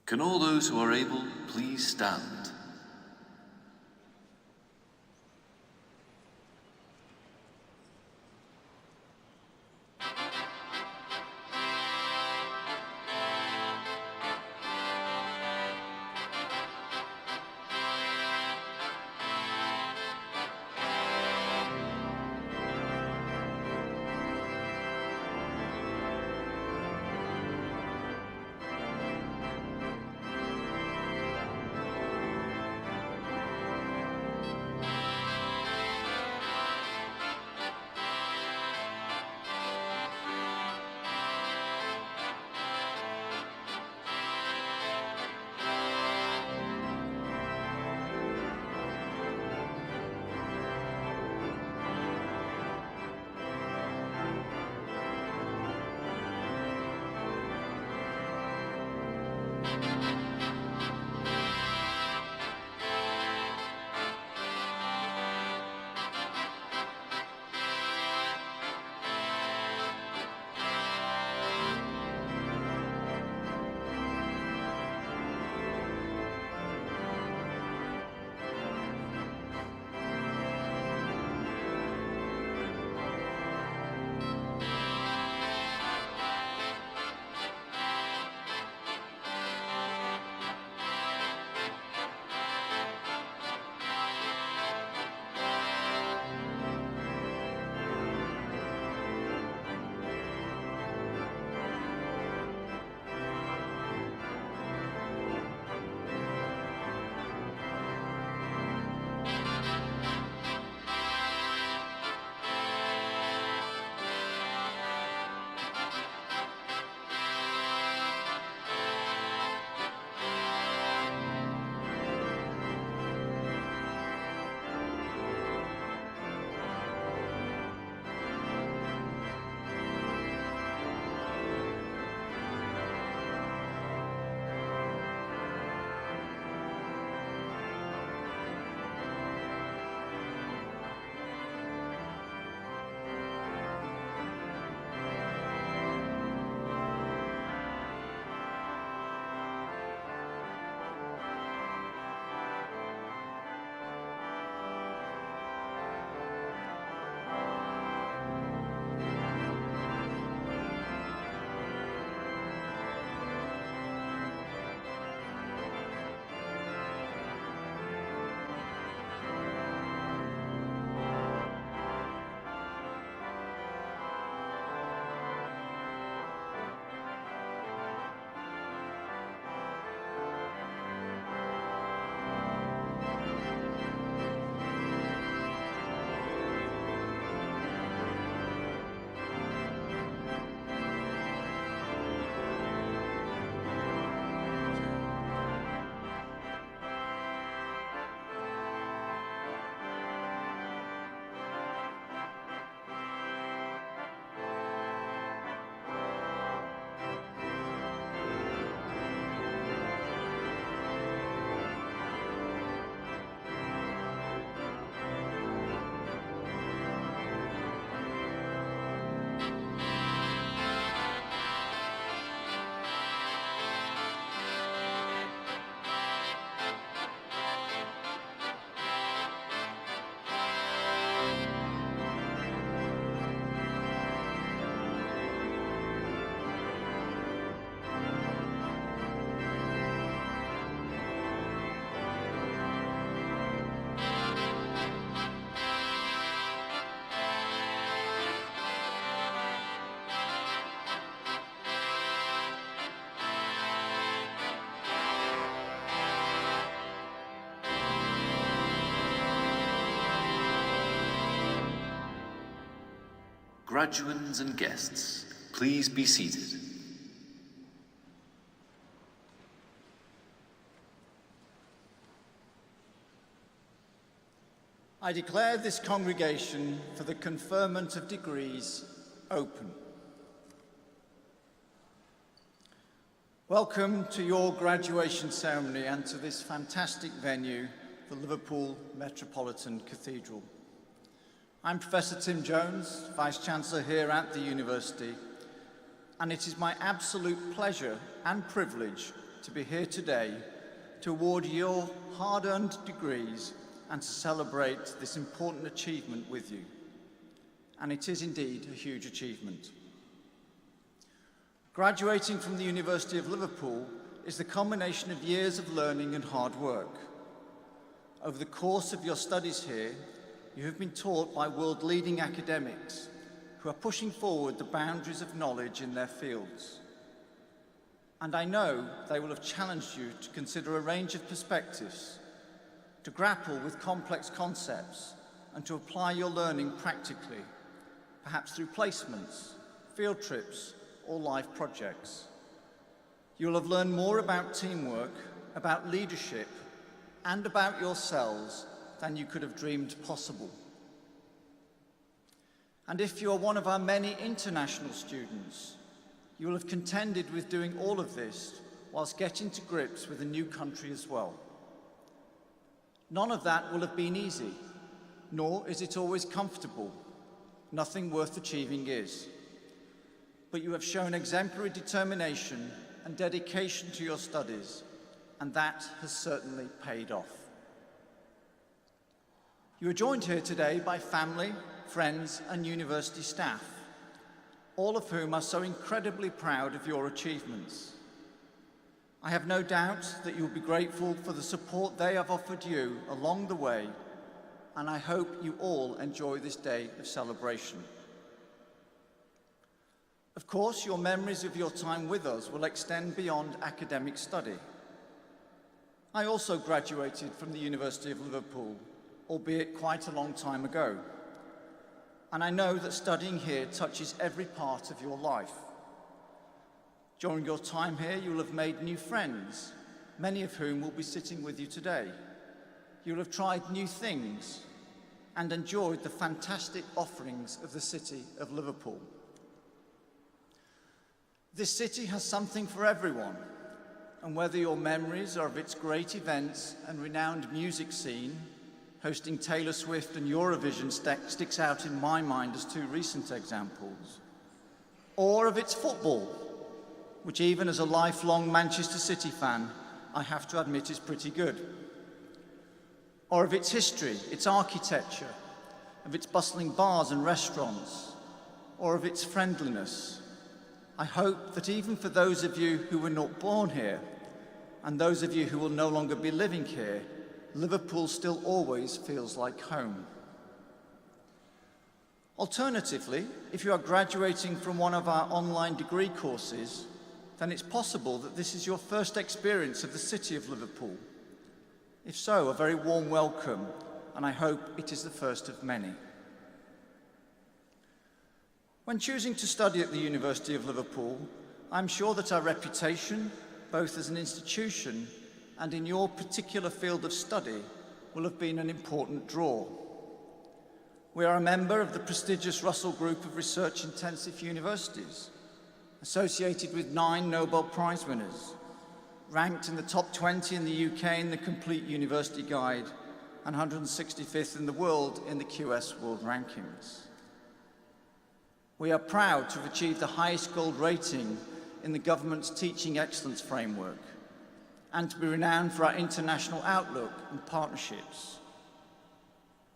Can all those who are able please stand? Graduands and guests, please be seated. I declare this congregation for the conferment of degrees open. Welcome to your graduation ceremony and to this fantastic venue, the Liverpool Metropolitan Cathedral. I'm Professor Tim Jones, Vice-Chancellor here at the university, and it is my absolute pleasure and privilege to be here today to award your hard-earned degrees and to celebrate this important achievement with you. And it is indeed a huge achievement. Graduating from the University of Liverpool is the combination of years of learning and hard work. Over the course of your studies here, you have been taught by world-leading academics who are pushing forward the boundaries of knowledge in their fields. And I know they will have challenged you to consider a range of perspectives, to grapple with complex concepts, and to apply your learning practically, perhaps through placements, field trips, or life projects. You'll have learned more about teamwork, about leadership, and about yourselves than you could have dreamed possible. And if you are one of our many international students, you will have contended with doing all of this whilst getting to grips with a new country as well. None of that will have been easy, nor is it always comfortable. Nothing worth achieving is. But you have shown exemplary determination and dedication to your studies, and that has certainly paid off. You are joined here today by family, friends, and university staff, all of whom are so incredibly proud of your achievements. I have no doubt that you will be grateful for the support they have offered you along the way, and I hope you all enjoy this day of celebration. Of course, your memories of your time with us will extend beyond academic study. I also graduated from the University of Liverpool, albeit quite a long time ago. And I know that studying here touches every part of your life. During your time here, you will have made new friends, many of whom will be sitting with you today. You will have tried new things and enjoyed the fantastic offerings of the city of Liverpool. This city has something for everyone, and whether your memories are of its great events and renowned music scene, hosting Taylor Swift and Eurovision sticks out in my mind as two recent examples, or of its football, which even as a lifelong Manchester City fan, I have to admit is pretty good, or of its history, its architecture, of its bustling bars and restaurants, or of its friendliness. I hope that even for those of you who were not born here, and those of you who will no longer be living here, Liverpool still always feels like home. Alternatively, if you are graduating from one of our online degree courses, then it's possible that this is your first experience of the city of Liverpool. If so, a very warm welcome, and I hope it is the first of many. When choosing to study at the University of Liverpool, I'm sure that our reputation, both as an institution and in your particular field of study, will have been an important draw. We are a member of the prestigious Russell Group of research-intensive universities, associated with 9 Nobel Prize winners, ranked in the top 20 in the UK in the Complete University Guide, and 165th in the world in the QS World Rankings. We are proud to have achieved the highest gold rating in the government's Teaching Excellence Framework, and to be renowned for our international outlook and partnerships.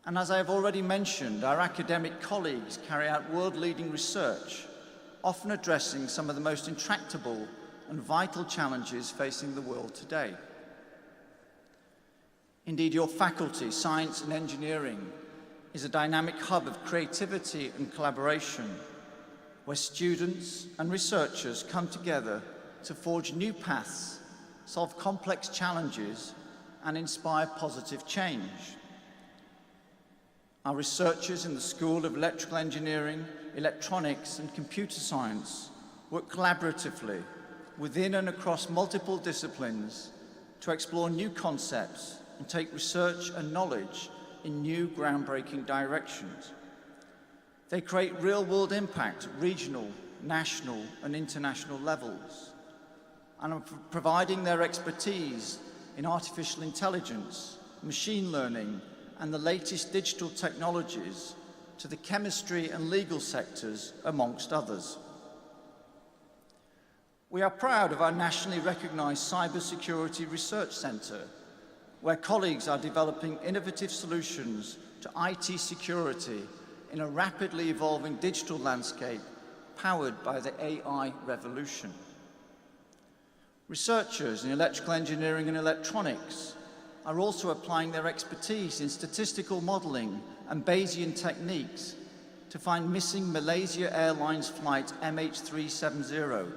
And as I have already mentioned, our academic colleagues carry out world-leading research, often addressing some of the most intractable and vital challenges facing the world today. Indeed, your faculty, Science and Engineering, is a dynamic hub of creativity and collaboration, where students and researchers come together to forge new paths, solve complex challenges, and inspire positive change. Our researchers in the School of Electrical Engineering, Electronics, and Computer Science work collaboratively within and across multiple disciplines to explore new concepts and take research and knowledge in new groundbreaking directions. They create real-world impact at regional, national, and international levels, and are providing their expertise in artificial intelligence, machine learning, and the latest digital technologies to the chemistry and legal sectors, amongst others. We are proud of our nationally recognized Cybersecurity Research Centre, where colleagues are developing innovative solutions to IT security in a rapidly evolving digital landscape powered by the AI revolution. Researchers in electrical engineering and electronics are also applying their expertise in statistical modeling and Bayesian techniques to find missing Malaysia Airlines flight MH370,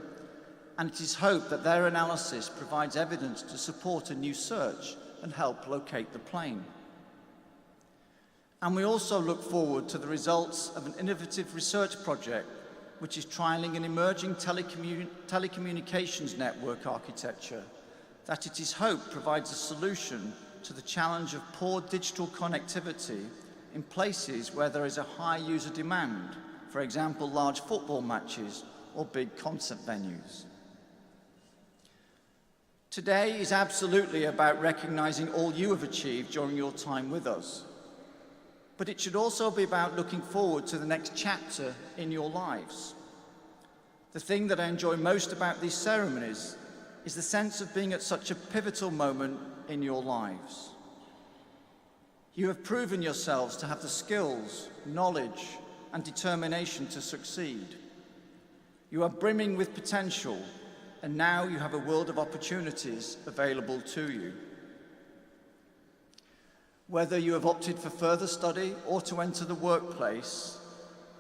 and it is hoped that their analysis provides evidence to support a new search and help locate the plane. And we also look forward to the results of an innovative research project which is trialling an emerging telecommunications network architecture that it is hoped provides a solution to the challenge of poor digital connectivity in places where there is a high user demand, for example, large football matches or big concert venues. Today is absolutely about recognizing all you have achieved during your time with us. But it should also be about looking forward to the next chapter in your lives. The thing that I enjoy most about these ceremonies is the sense of being at such a pivotal moment in your lives. You have proven yourselves to have the skills, knowledge, and determination to succeed. You are brimming with potential, and now you have a world of opportunities available to you. Whether you have opted for further study or to enter the workplace,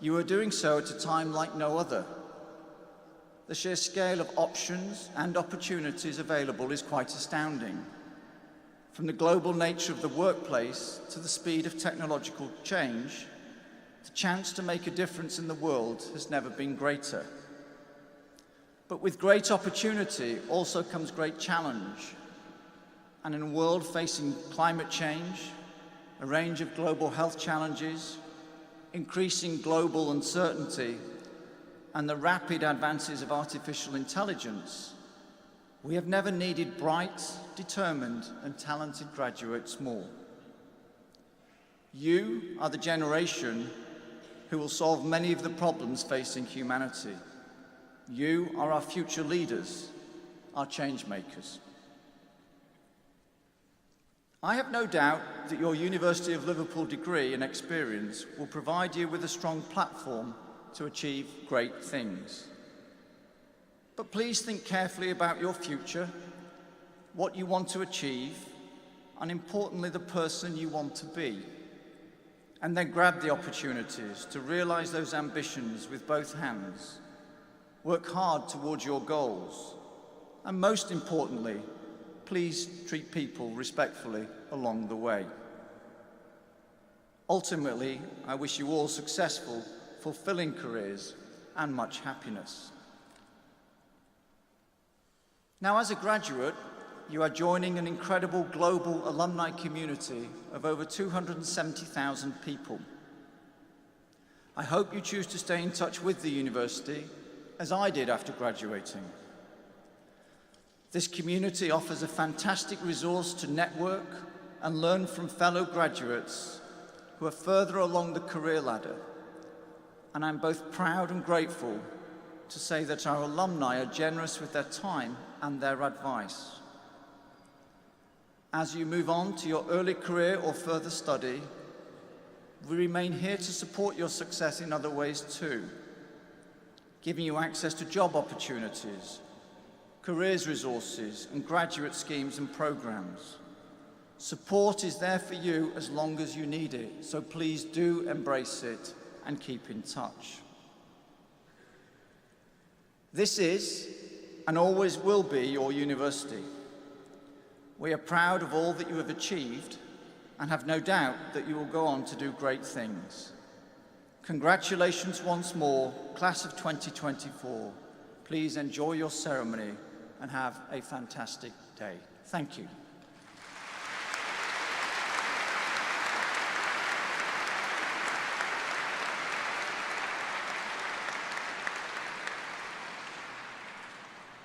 you are doing so at a time like no other. The sheer scale of options and opportunities available is quite astounding. From the global nature of the workplace to the speed of technological change, the chance to make a difference in the world has never been greater. But with great opportunity also comes great challenge. And in a world facing climate change, a range of global health challenges, increasing global uncertainty, and the rapid advances of artificial intelligence, we have never needed bright, determined, and talented graduates more. You are the generation who will solve many of the problems facing humanity. You are our future leaders, our change makers. I have no doubt that your University of Liverpool degree and experience will provide you with a strong platform to achieve great things. But please think carefully about your future, what you want to achieve, and importantly, the person you want to be. And then grab the opportunities to realize those ambitions with both hands. Work hard towards your goals. And most importantly, please treat people respectfully along the way. Ultimately, I wish you all successful, fulfilling careers and much happiness. Now, as a graduate, you are joining an incredible global alumni community of over 270,000 people. I hope you choose to stay in touch with the university, as I did after graduating. This community offers a fantastic resource to network and learn from fellow graduates who are further along the career ladder. And I'm both proud and grateful to say that our alumni are generous with their time and their advice. As you move on to your early career or further study, we remain here to support your success in other ways too, giving you access to job opportunities, careers resources, and graduate schemes and programs. Support is there for you as long as you need it, so please do embrace it and keep in touch. This is, and always will be, your university. We are proud of all that you have achieved and have no doubt that you will go on to do great things. Congratulations once more, Class of 2024. Please enjoy your ceremony and have a fantastic day. Thank you.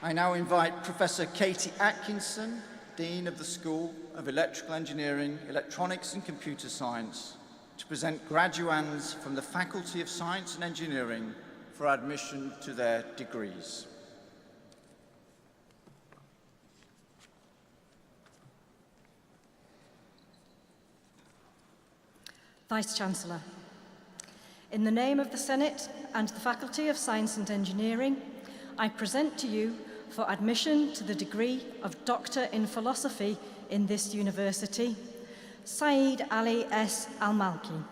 I now invite Professor Katie Atkinson, Dean of the School of Electrical Engineering, Electronics and Computer Science, to present graduands from the Faculty of Science and Engineering for admission to their degrees. Vice-Chancellor, in the name of the Senate and the Faculty of Science and Engineering, I present to you for admission to the degree of Doctor in Philosophy in this university, Saeed Ali S. Al-Malki.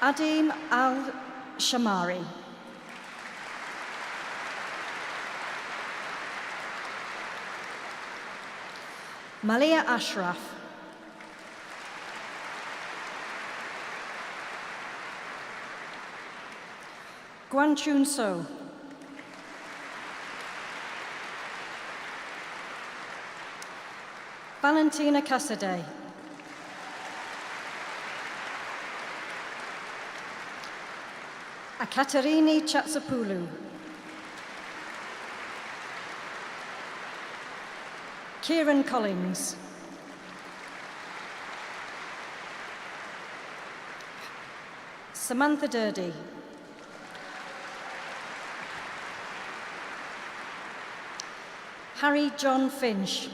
Adim Al-Shamari. Malia Ashraf. Guan Chun So. Valentina Cassidy. Akaterini Chatsapoulou. Kieran Collins. Samantha Durdy. Harry John Finch.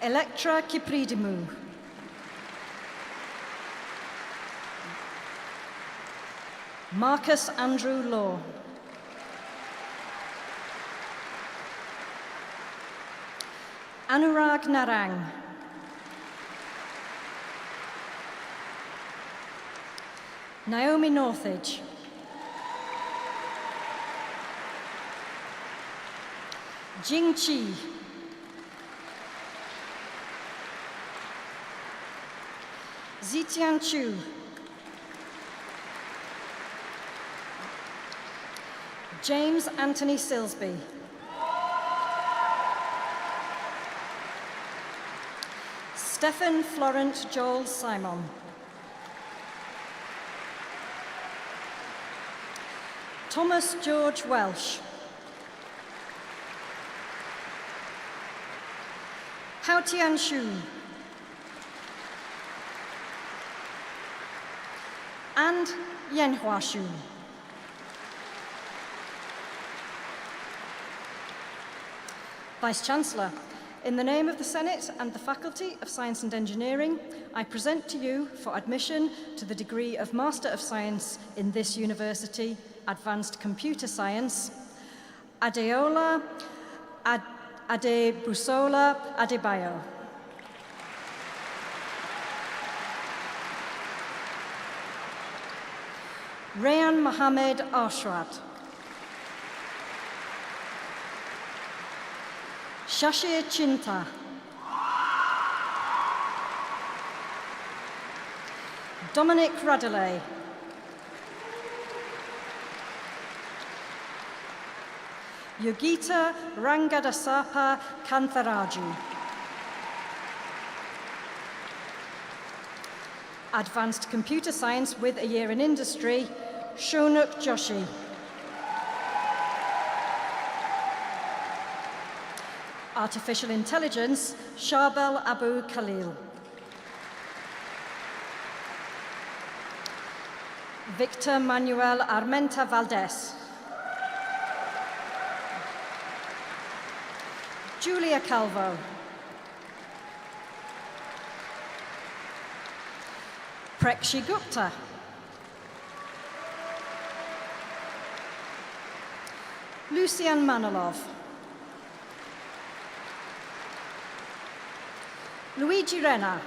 Electra Kipridimou. Marcus Andrew Law. Anurag Narang. Naomi Northage. Jing Chi. Zitian Chu. James Anthony Silsby. Stephen Florent Joel Simon. Thomas George Welsh. Hao Tian Shu. And Yenhua Shu. Vice-Chancellor, in the name of the Senate and the Faculty of Science and Engineering, I present to you for admission to the degree of Master of Science in this university, Advanced Computer Science, Adeola Adebusola Adebayo. Rayan Mohammed Arshad. Shashir Chinta. Dominic Radilay. Yogita Rangadasapa Kantharaju. Advanced Computer Science with a year in industry, Shonuk Joshi. Artificial Intelligence, Sharbel Abu Khalil. Victor Manuel Armenta Valdez. Julia Calvo. Prekshi Gupta. Lucian Manilov. Luigi Renna.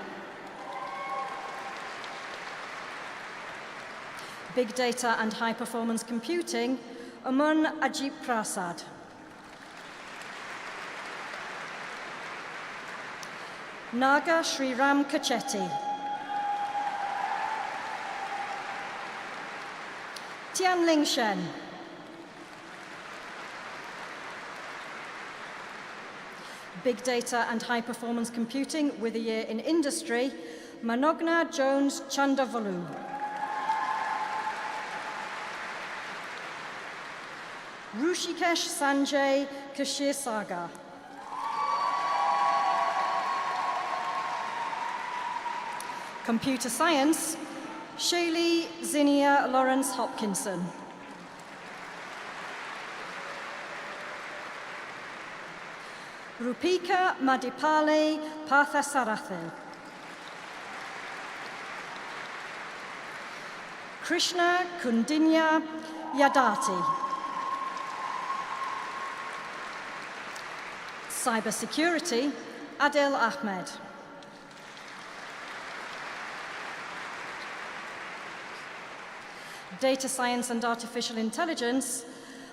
Big Data and High Performance Computing, Aman Ajit Prasad. Naga Sriram Kachetti. Tianling Shen. Big Data and High Performance Computing with a year in industry, Manogna Jones Chandavalu. Rushikesh Sanjay Kashir Saga. Computer Science, Shaylee Zinnia Lawrence Hopkinson. Rupika Madipale Parthasarathi. Krishna Kundinya Yadati. Cybersecurity, Adil Ahmed. Data Science and Artificial Intelligence,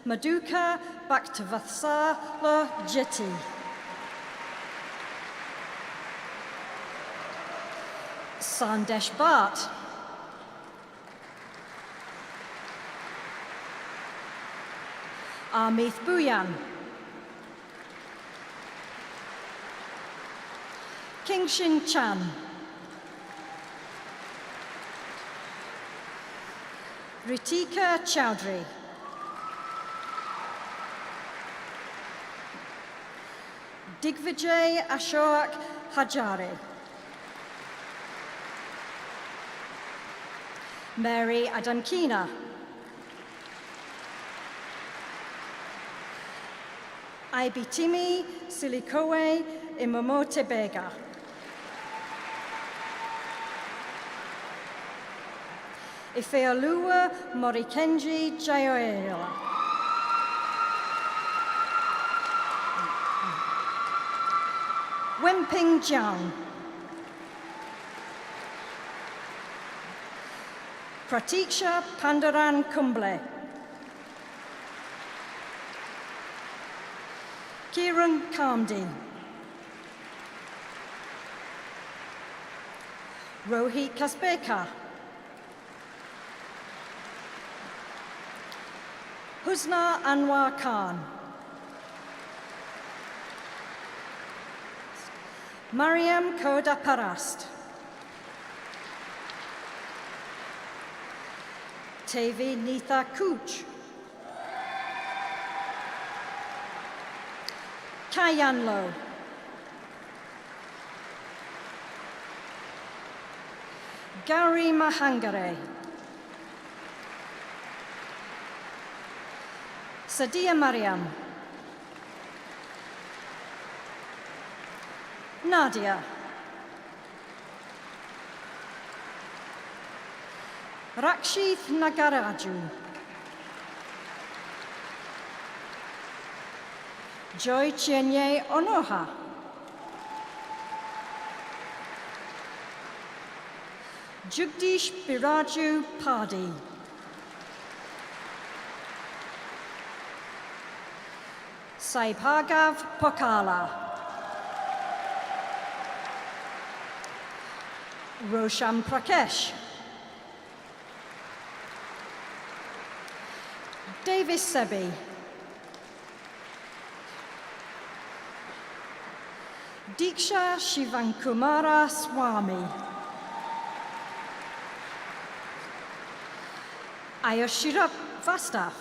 Madhuka Bhaktavatsala Jeti. Sandesh Bhatt. Amith Bhuyan. Kingshin Chan. Ritika Chowdhury. Digvijay Ashok Hajare. Mary Adankina. Ibitimi Silikowe Imamote Bega. Ifeoluwa Morikenji Jayoela. Wenping Jiang. Pratiksha Pandaran Kumble. Kiran Kamdi. Rohit Kaspeka. Husna Anwar Khan. Mariam Koda Parast. Tevi Nitha Kuch. Kayanlo. Gary Mahangare. Sadia Mariam. Nadia. Rakshith Nagaraju. Joy Chenye Onoha. Jugdish Biraju Padi. Saibhagav Pokala. Roshan Prakesh. Davis Sebi. Diksha Shivankumara Swami. Ayoshira Vastav.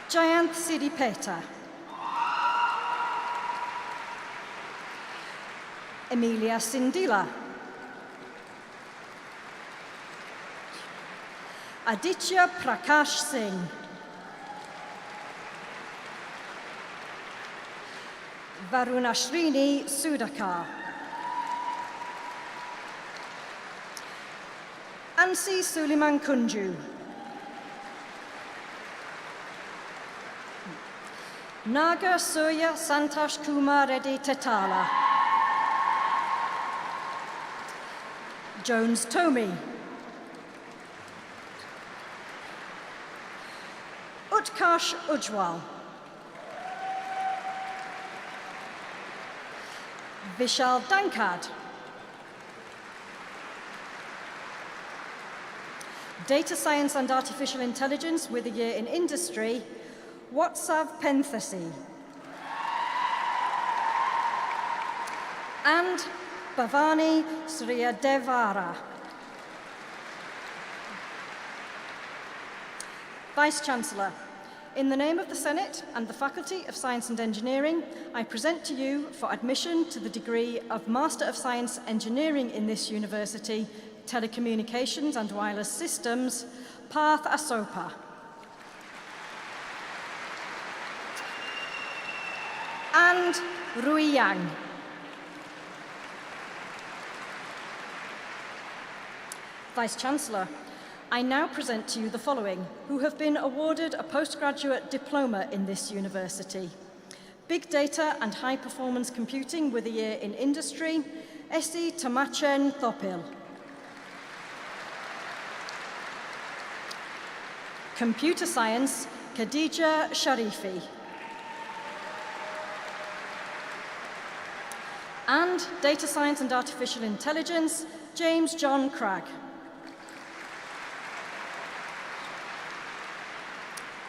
Jayanth Siddipeta. Emilia Sindila. Aditya Prakash Singh. Varunashrini Sudhakar. Ansi Suleiman Kunju. Naga Surya Santosh Kumar Reddy Tetala. Jones Tomi. Utkarsh Ujwal. Vishal Dankad. Data Science and Artificial Intelligence with a year in industry, Watsav Penthasi. And Bhavani Sriyadevara. Vice-Chancellor, In the name of the Senate and the Faculty of Science and Engineering, I present to you for admission to the degree of Master of Science Engineering in this university, Telecommunications and Wireless Systems, Parth Asopa. And Rui Yang. Vice-Chancellor, I now present to you the following, who have been awarded a postgraduate diploma in this university. Big Data and High Performance Computing with a year in industry, Esi Tamachen Thopil. Computer Science, Khadija Sharifi. And Data Science and Artificial Intelligence, James John Cragg.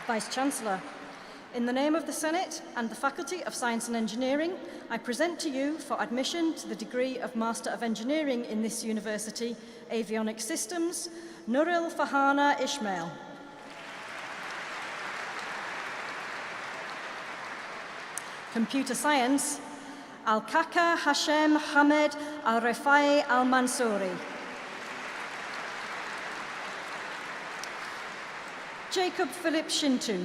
Vice-Chancellor, in the name of the Senate and the Faculty of Science and Engineering, I present to you for admission to the degree of Master of Engineering in this university, Avionics Systems, Nuril Fahana Ismail. Computer Science, Al-Kaka Hashem Hamed Al-Refai Al-Mansouri. Jacob Philip Shintu.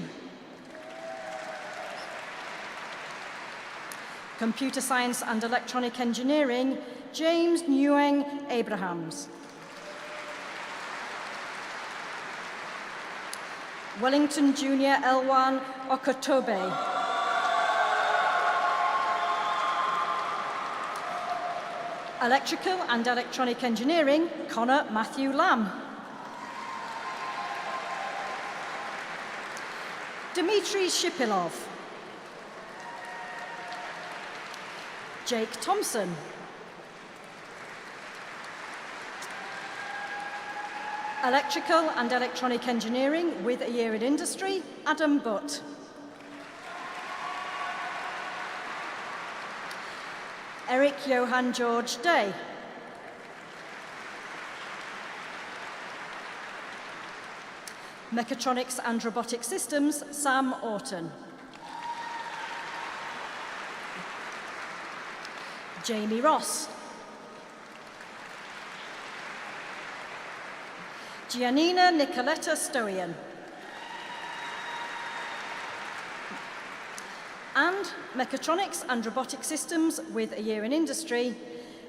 Computer Science and Electronic Engineering, James Nguyen Abrahams. Wellington Junior Elwan Okotobe. Electrical and Electronic Engineering, Connor Matthew Lamb. Dmitry Shipilov. Jake Thompson. Electrical and Electronic Engineering with a year in industry, Adam Butt. Eric Johann George Day. Mechatronics and Robotic Systems, Sam Orton. Jamie Ross. Giannina Nicoletta Stoian. And Mechatronics and Robotic Systems with a year in industry,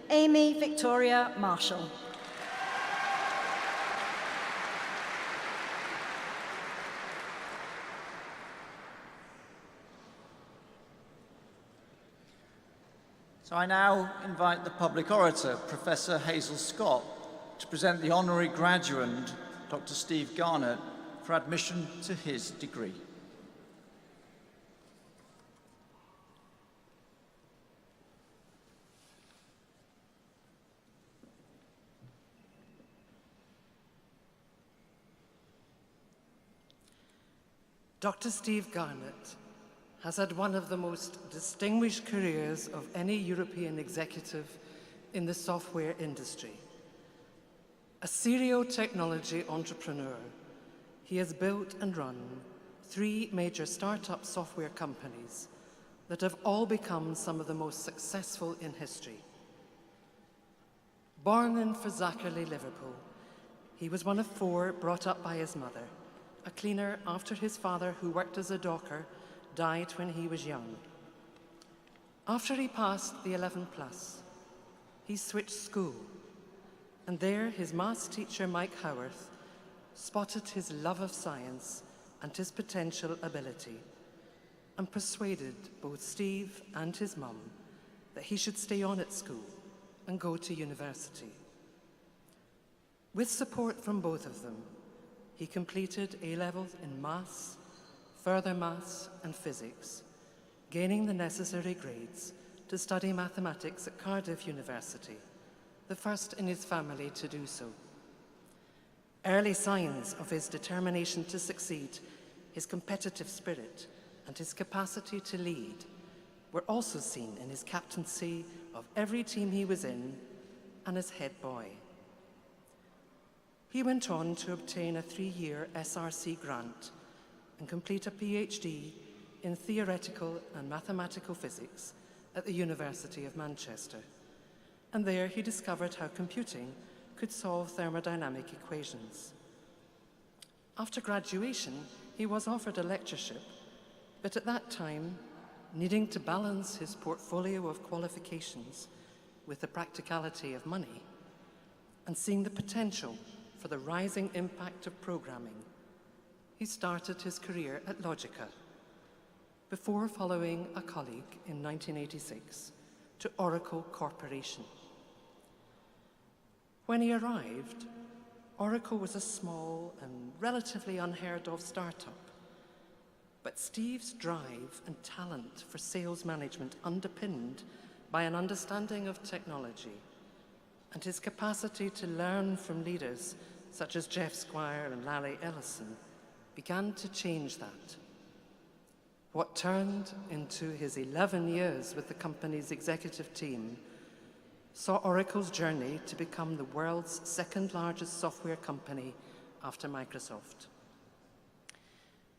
Amy Victoria Marshall. So I now invite the public orator, Professor Hazel Scott, to present the honorary graduand, Dr. Steve Garnett, for admission to his degree. Dr. Steve Garnett has had one of the most distinguished careers of any European executive in the software industry. A serial technology entrepreneur, he has built and run 3 major startup software companies that have all become some of the most successful in history. Born in Fazakerley, Liverpool, he was one of 4 brought up by his mother, a cleaner after his father, who worked as a docker, died when he was young. After he passed the 11+, he switched school, and there his maths teacher, Mike Howarth, spotted his love of science and his potential ability, and persuaded both Steve and his mum that he should stay on at school and go to university. With support from both of them, he completed A-levels in maths, further maths and physics, gaining the necessary grades to study mathematics at Cardiff University, the first in his family to do so. Early signs of his determination to succeed, his competitive spirit, and his capacity to lead were also seen in his captaincy of every team he was in and as head boy. He went on to obtain a 3-year SRC grant and complete a PhD in theoretical and mathematical physics at the University of Manchester. And there he discovered how computing could solve thermodynamic equations. After graduation, he was offered a lectureship, but at that time, needing to balance his portfolio of qualifications with the practicality of money, and seeing the potential for the rising impact of programming, he started his career at Logica, before following a colleague in 1986 to Oracle Corporation. When he arrived, Oracle was a small and relatively unheard of startup, but Steve's drive and talent for sales management, underpinned by an understanding of technology and his capacity to learn from leaders such as Jeff Squire and Larry Ellison, began to change that. What turned into his 11 years with the company's executive team saw Oracle's journey to become the world's second largest software company after Microsoft.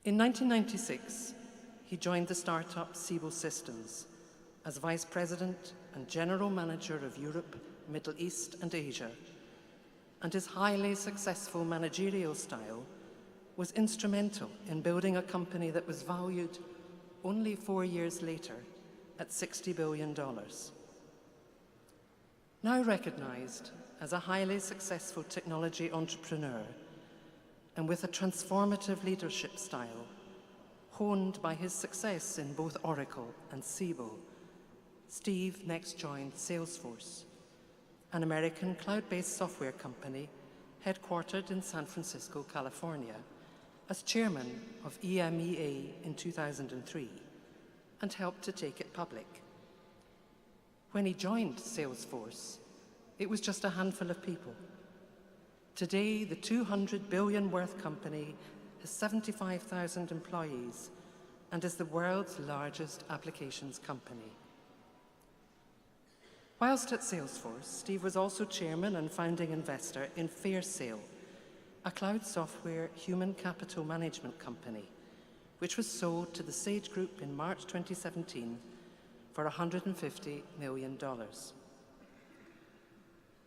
In 1996, he joined the startup Siebel Systems as Vice President and General Manager of Europe, Middle East and Asia, and his highly successful managerial style was instrumental in building a company that was valued only 4 years later at $60 billion. Now recognized as a highly successful technology entrepreneur and with a transformative leadership style, honed by his success in both Oracle and Siebel, Steve next joined Salesforce, an American cloud-based software company headquartered in San Francisco, California, as chairman of EMEA in 2003, and helped to take it public. When he joined Salesforce, it was just a handful of people. Today, the $200 billion worth company has 75,000 employees and is the world's largest applications company. Whilst at Salesforce, Steve was also chairman and founding investor in FairSale, a cloud software human capital management company, which was sold to the Sage Group in March 2017 for $150 million.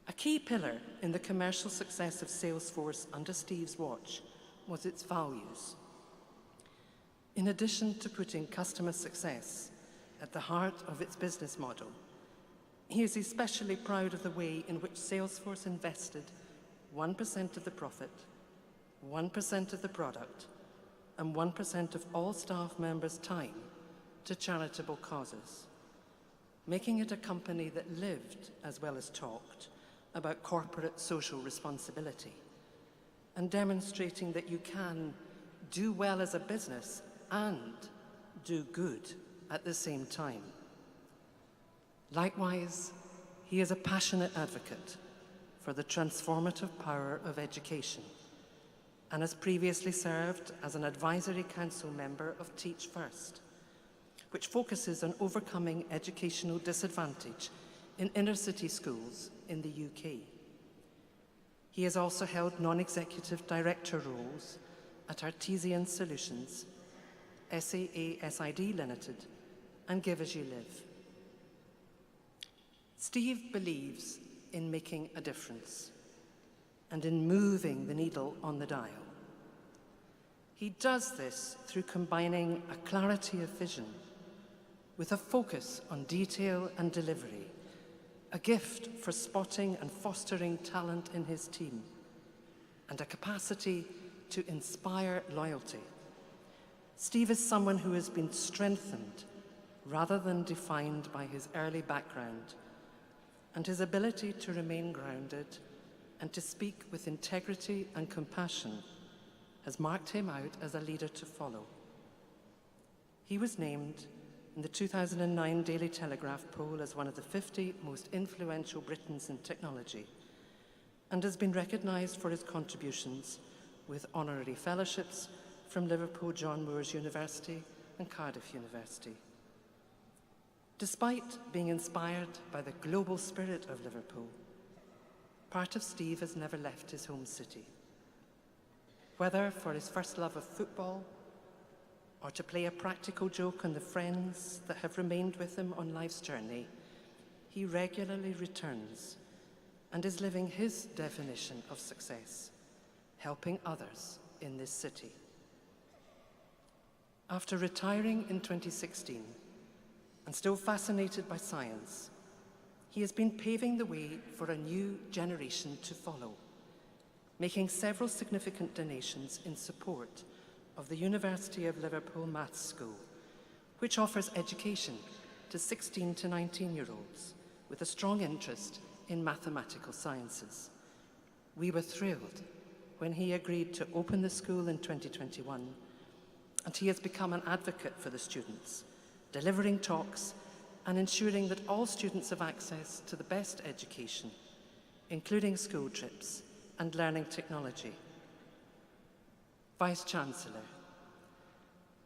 A key pillar in the commercial success of Salesforce under Steve's watch was its values. In addition to putting customer success at the heart of its business model, he is especially proud of the way in which Salesforce invested 1% of the profit, 1% of the product, and 1% of all staff members' time to charitable causes, making it a company that lived as well as talked about corporate social responsibility, and demonstrating that you can do well as a business and do good at the same time. Likewise, he is a passionate advocate for the transformative power of education, and has previously served as an advisory council member of Teach First, which focuses on overcoming educational disadvantage in inner-city schools in the UK. He has also held non-executive director roles at Artesian Solutions, SAA-SID Limited, and Give As You Live. Steve believes in making a difference and in moving the needle on the dial. He does this through combining a clarity of vision with a focus on detail and delivery, a gift for spotting and fostering talent in his team, and a capacity to inspire loyalty. Steve is someone who has been strengthened rather than defined by his early background, and his ability to remain grounded and to speak with integrity and compassion has marked him out as a leader to follow. He was named in the 2009 Daily Telegraph poll as one of the 50 most influential Britons in technology, and has been recognised for his contributions with honorary fellowships from Liverpool John Moores University and Cardiff University. Despite being inspired by the global spirit of Liverpool, part of Steve has never left his home city. Whether for his first love of football, or to play a practical joke on the friends that have remained with him on life's journey, he regularly returns and is living his definition of success, helping others in this city. After retiring in 2016, and still fascinated by science, he has been paving the way for a new generation to follow, making several significant donations in support of the University of Liverpool Maths School, which offers education to 16 to 19-year-olds with a strong interest in mathematical sciences. We were thrilled when he agreed to open the school in 2021, and he has become an advocate for the students, delivering talks and ensuring that all students have access to the best education, including school trips and learning technology. Vice-Chancellor,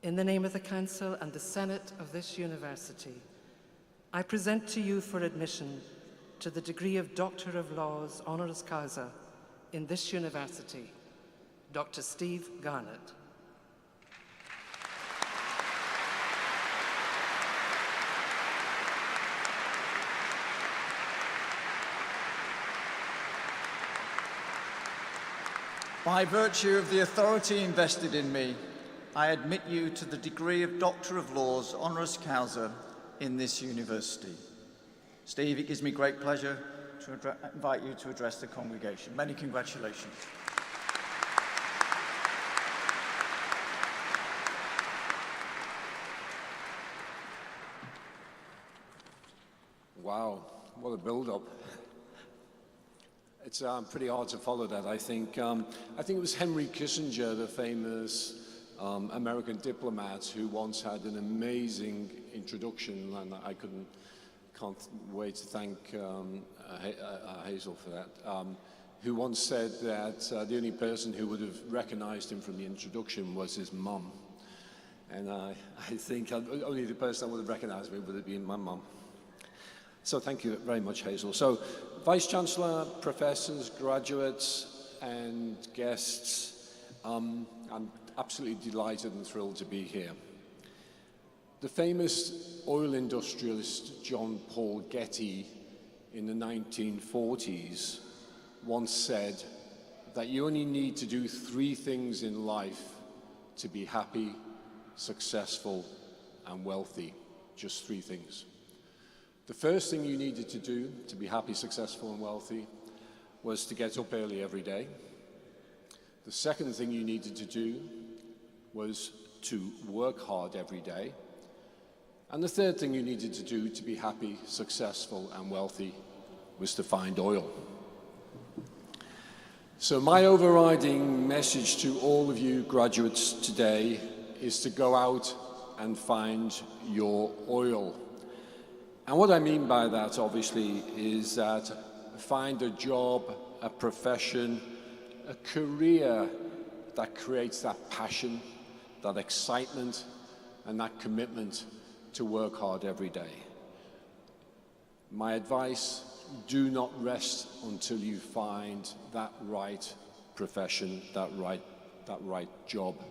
in the name of the Council and the Senate of this university, I present to you for admission to the degree of Doctor of Laws honoris causa in this university, Dr. Steve Garnett. By virtue of the authority invested in me, I admit you to the degree of Doctor of Laws honoris causa in this university. Steve, it gives me great pleasure to invite you to address the congregation. Many congratulations. Wow, what a build-up. It's pretty hard to follow that, I think. I think it was Henry Kissinger, the famous American diplomat, who once had an amazing introduction, and I can't wait to thank Hazel for that, who once said that the only person who would have recognized him from the introduction was his mum. And I think only the person that would have recognized me would have been my mum. So thank you very much, Hazel. So, Vice-Chancellor, professors, graduates, and guests, I'm absolutely delighted and thrilled to be here. The famous oil industrialist John Paul Getty in the 1940s once said that you only need to do 3 things in life to be happy, successful, and wealthy. Just 3 things. The first thing you needed to do to be happy, successful, and wealthy was to get up early every day. The second thing you needed to do was to work hard every day. And the third thing you needed to do to be happy, successful, and wealthy was to find oil. So my overriding message to all of you graduates today is to go out and find your oil. And what I mean by that, obviously, is that find a job, a profession, a career that creates that passion, that excitement, and that commitment to work hard every day. My advice, do not rest until you find that right profession, that right job.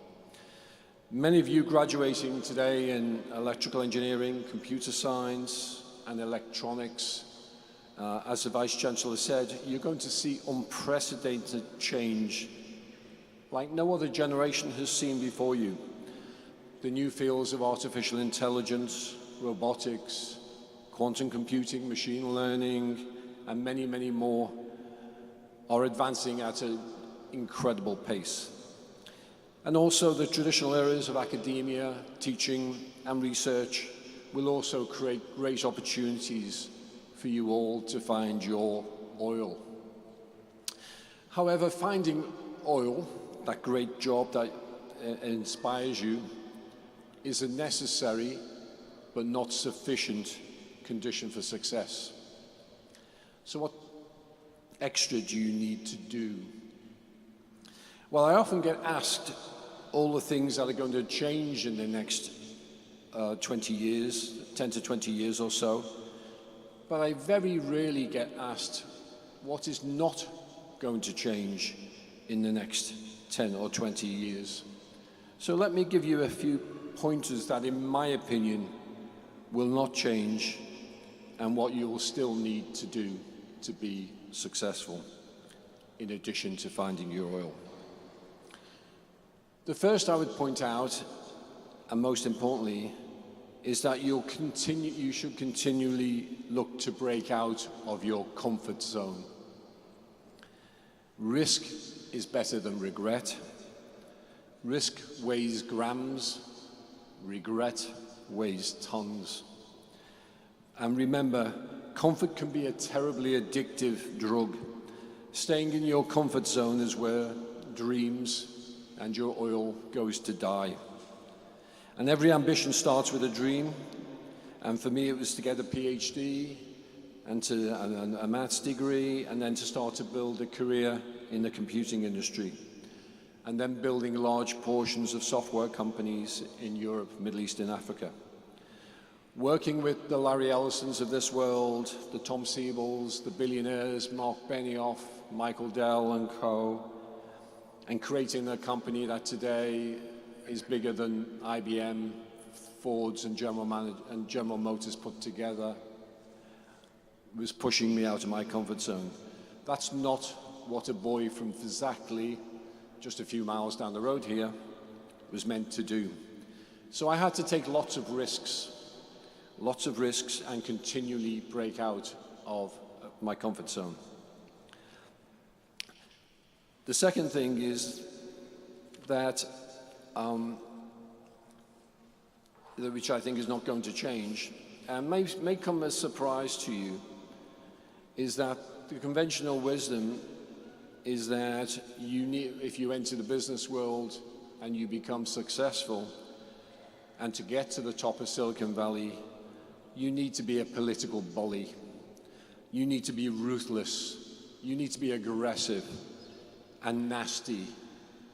Many of you graduating today in electrical engineering, computer science, and electronics, as the Vice-Chancellor said, you're going to see unprecedented change like no other generation has seen before you. The new fields of artificial intelligence, robotics, quantum computing, machine learning, and many, many more are advancing at an incredible pace. And also the traditional areas of academia, teaching, and research will also create great opportunities for you all to find your oil. However, finding oil, that great job that inspires you, is a necessary but not sufficient condition for success. So what extra do you need to do? Well, I often get asked all the things that are going to change in the next 20 years, 10 to 20 years or so, but I very rarely get asked what is not going to change in the next 10 or 20 years. So let me give you a few pointers that, in my opinion, will not change and what you will still need to do to be successful, in addition to finding your oil. The first I would point out, and most importantly, is that you should continually look to break out of your comfort zone. Risk is better than regret. Risk weighs grams, regret weighs tons. And remember, comfort can be a terribly addictive drug. Staying in your comfort zone is where dreams and your oil goes to die. And every ambition starts with a dream. And for me, it was to get a PhD and a maths degree, and then to start to build a career in the computing industry. And then building large portions of software companies in Europe, Middle East, and Africa. Working with the Larry Ellisons of this world, the Tom Siebels, the billionaires, Mark Benioff, Michael Dell and co., and creating a company that today is bigger than IBM, Ford's and General Motors put together, was pushing me out of my comfort zone. That's not what a boy from Fizakli, just a few miles down the road here, was meant to do. So I had to take lots of risks, and continually break out of my comfort zone. The second thing is that, which I think is not going to change, and may come as a surprise to you, is that the conventional wisdom is that if you enter the business world and you become successful, and to get to the top of Silicon Valley, you need to be a political bully. You need to be ruthless. You need to be aggressive and nasty.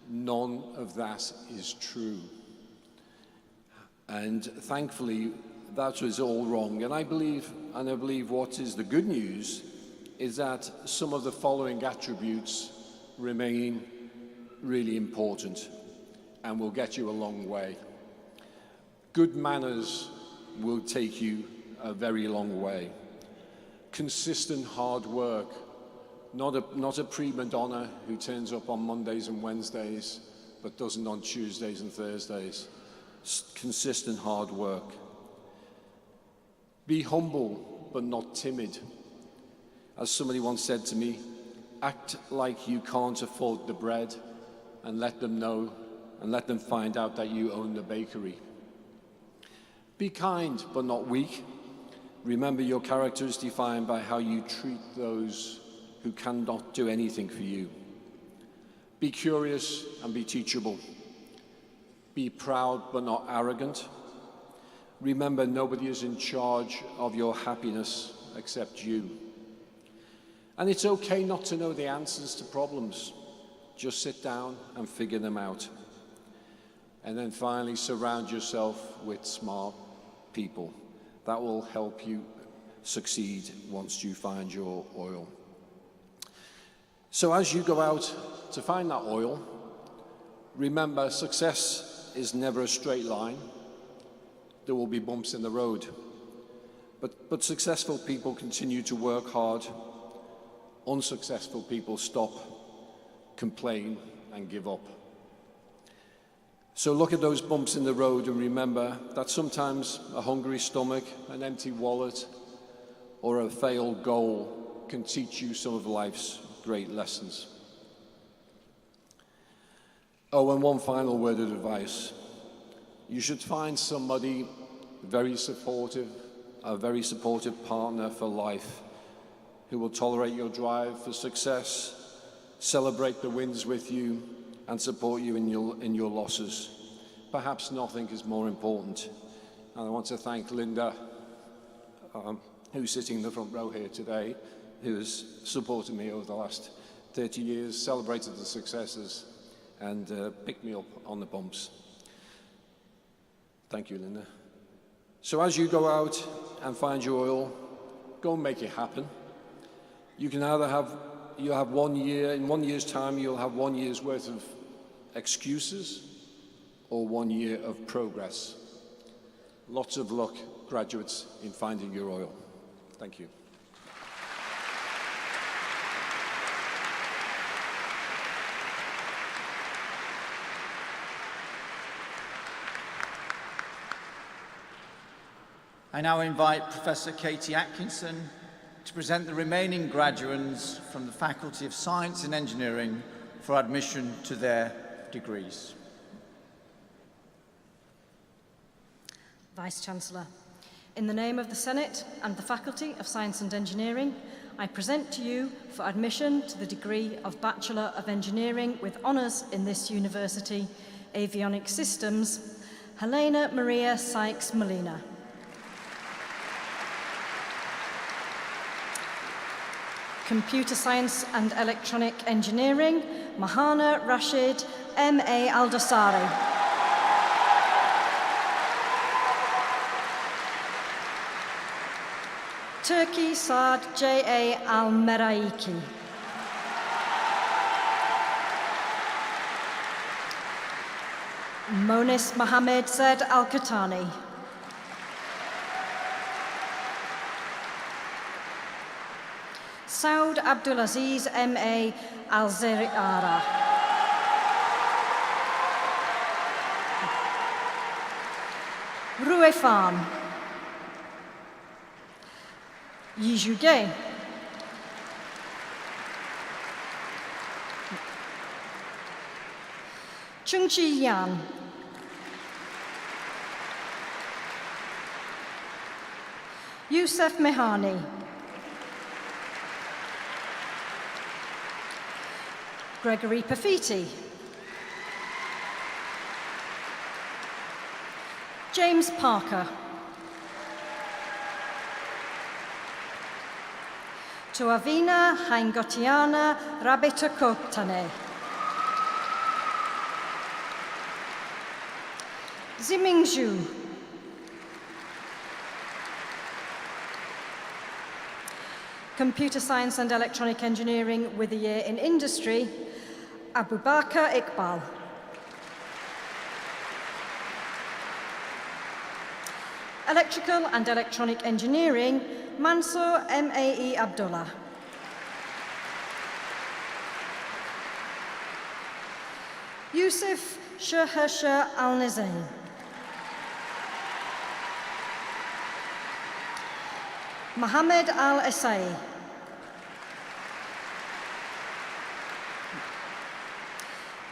None of that is true. And thankfully, that was all wrong. And I believe what is the good news is that some of the following attributes remain really important and will get you a long way. Good manners will take you a very long way. Consistent hard work, not a prima donna who turns up on Mondays and Wednesdays but doesn't on Tuesdays and Thursdays. Consistent hard work. Be humble but not timid. As somebody once said to me, act like you can't afford the bread and let them know and let them find out that you own the bakery. Be kind but not weak. Remember, your character is defined by how you treat those who cannot do anything for you. Be curious and be teachable. Be proud but not arrogant. Remember, nobody is in charge of your happiness except you. And it's okay not to know the answers to problems. Just sit down and figure them out. And then finally, surround yourself with smart people. That will help you succeed once you find your oil. So as you go out to find that oil, remember, success is never a straight line. There will be bumps in the road. But successful people continue to work hard. Unsuccessful people stop, complain, and give up. So look at those bumps in the road and remember that sometimes a hungry stomach, an empty wallet, or a failed goal can teach you some of life's great lessons. Oh, and one final word of advice. You should find somebody very supportive, a very supportive partner for life, who will tolerate your drive for success, celebrate the wins with you, and support you in your losses. Perhaps nothing is more important. And I want to thank Linda, who's sitting in the front row here today, who has supported me over the last 30 years, celebrated the successes, and picked me up on the bumps. Thank you, Linda. So as you go out and find your oil, go and make it happen. You can either you have 1 year, in 1 year's time, you'll have 1 year's worth of excuses, or 1 year of progress. Lots of luck, graduates, in finding your oil. Thank you. I now invite Professor Katie Atkinson to present the remaining graduands from the Faculty of Science and Engineering for admission to their degrees. Vice-Chancellor, in the name of the Senate and the Faculty of Science and Engineering, I present to you for admission to the degree of Bachelor of Engineering with honours in this university, Avionics Systems, Helena Maria Sykes Molina. Computer Science and Electronic Engineering, Mahana Rashid M.A. Aldosari. Turkey Saad J.A. Al-Meraiki. Monis Mohammed Z. Al-Katani. Saud Abdulaziz M.A. Al-Zariara. Ruefan. Yijuge. Chungchi Yan. Youssef Mehani. Gregory Pafiti. James Parker. Tuavina Haingotiana Rabitakotane. Ziming Zhu. Computer Science and Electronic Engineering with a year in industry, Abubakar Iqbal. Electrical and Electronic Engineering, Mansour M.A.E. Abdullah. Yusuf Shahersha Al-Nizain. Mohammed Al-Esai.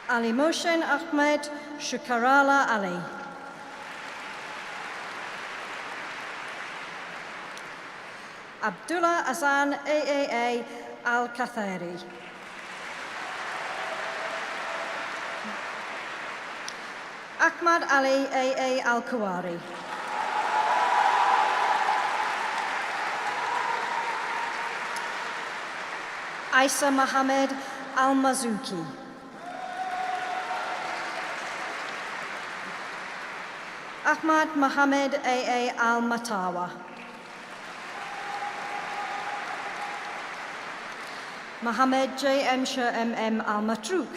Ali Moshen Ahmed Shukarala Ali. Abdullah Azan AAA Al-Kathari. Ahmad Ali AA Al-Kuwari. Isa Mohammed Al-Mazuki. Ahmad Mohammed AA Al-Matawa. Mohammed J.M. Shah M.M. Al-Matrouk.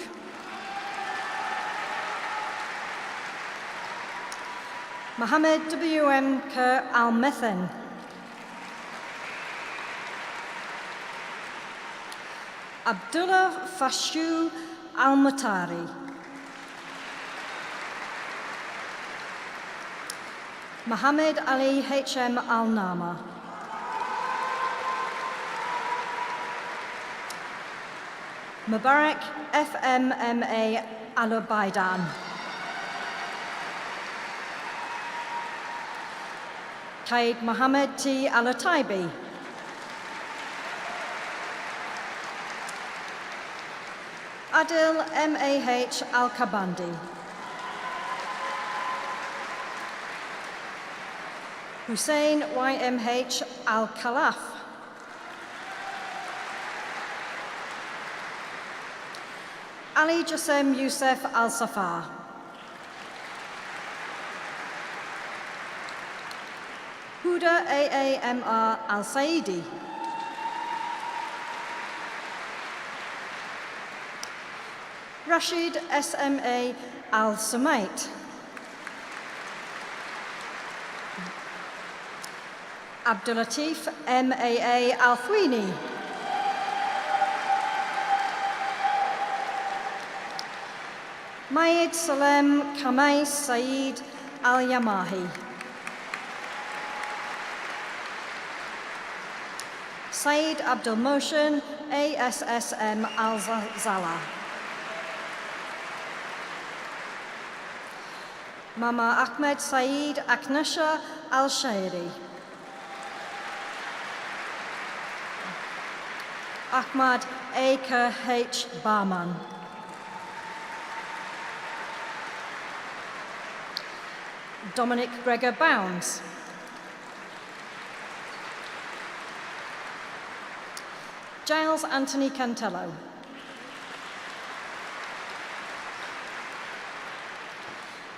Mohammed W.M. Kerr Al-Methen. Abdullah Fashu Al-Mutari. Mohammed Ali H.M. Al-Nama. Mubarak F.M.M.A. Al-Ubaidan. Qaid Mohammed T. Al-Taibi. Adil M.A.H. Al-Kabandi. Hussein Y.M.H. Al-Khalaf. Ali Jasem Youssef Al-Safar. Huda A.A.M.R. Al-Saidi. Rashid S.M.A. Al-Sumait. Abdulatif MAA Al-Thwini. Mayed Salem Kamais Saeed Al-Yamahi. Saeed Abdul Mohsen ASSM Al-Zala. Mama Ahmed Saeed Aknasha Al-Shairi. Ahmad A.K.H. Barman. Dominic Gregor Bounds. Giles Anthony Cantello.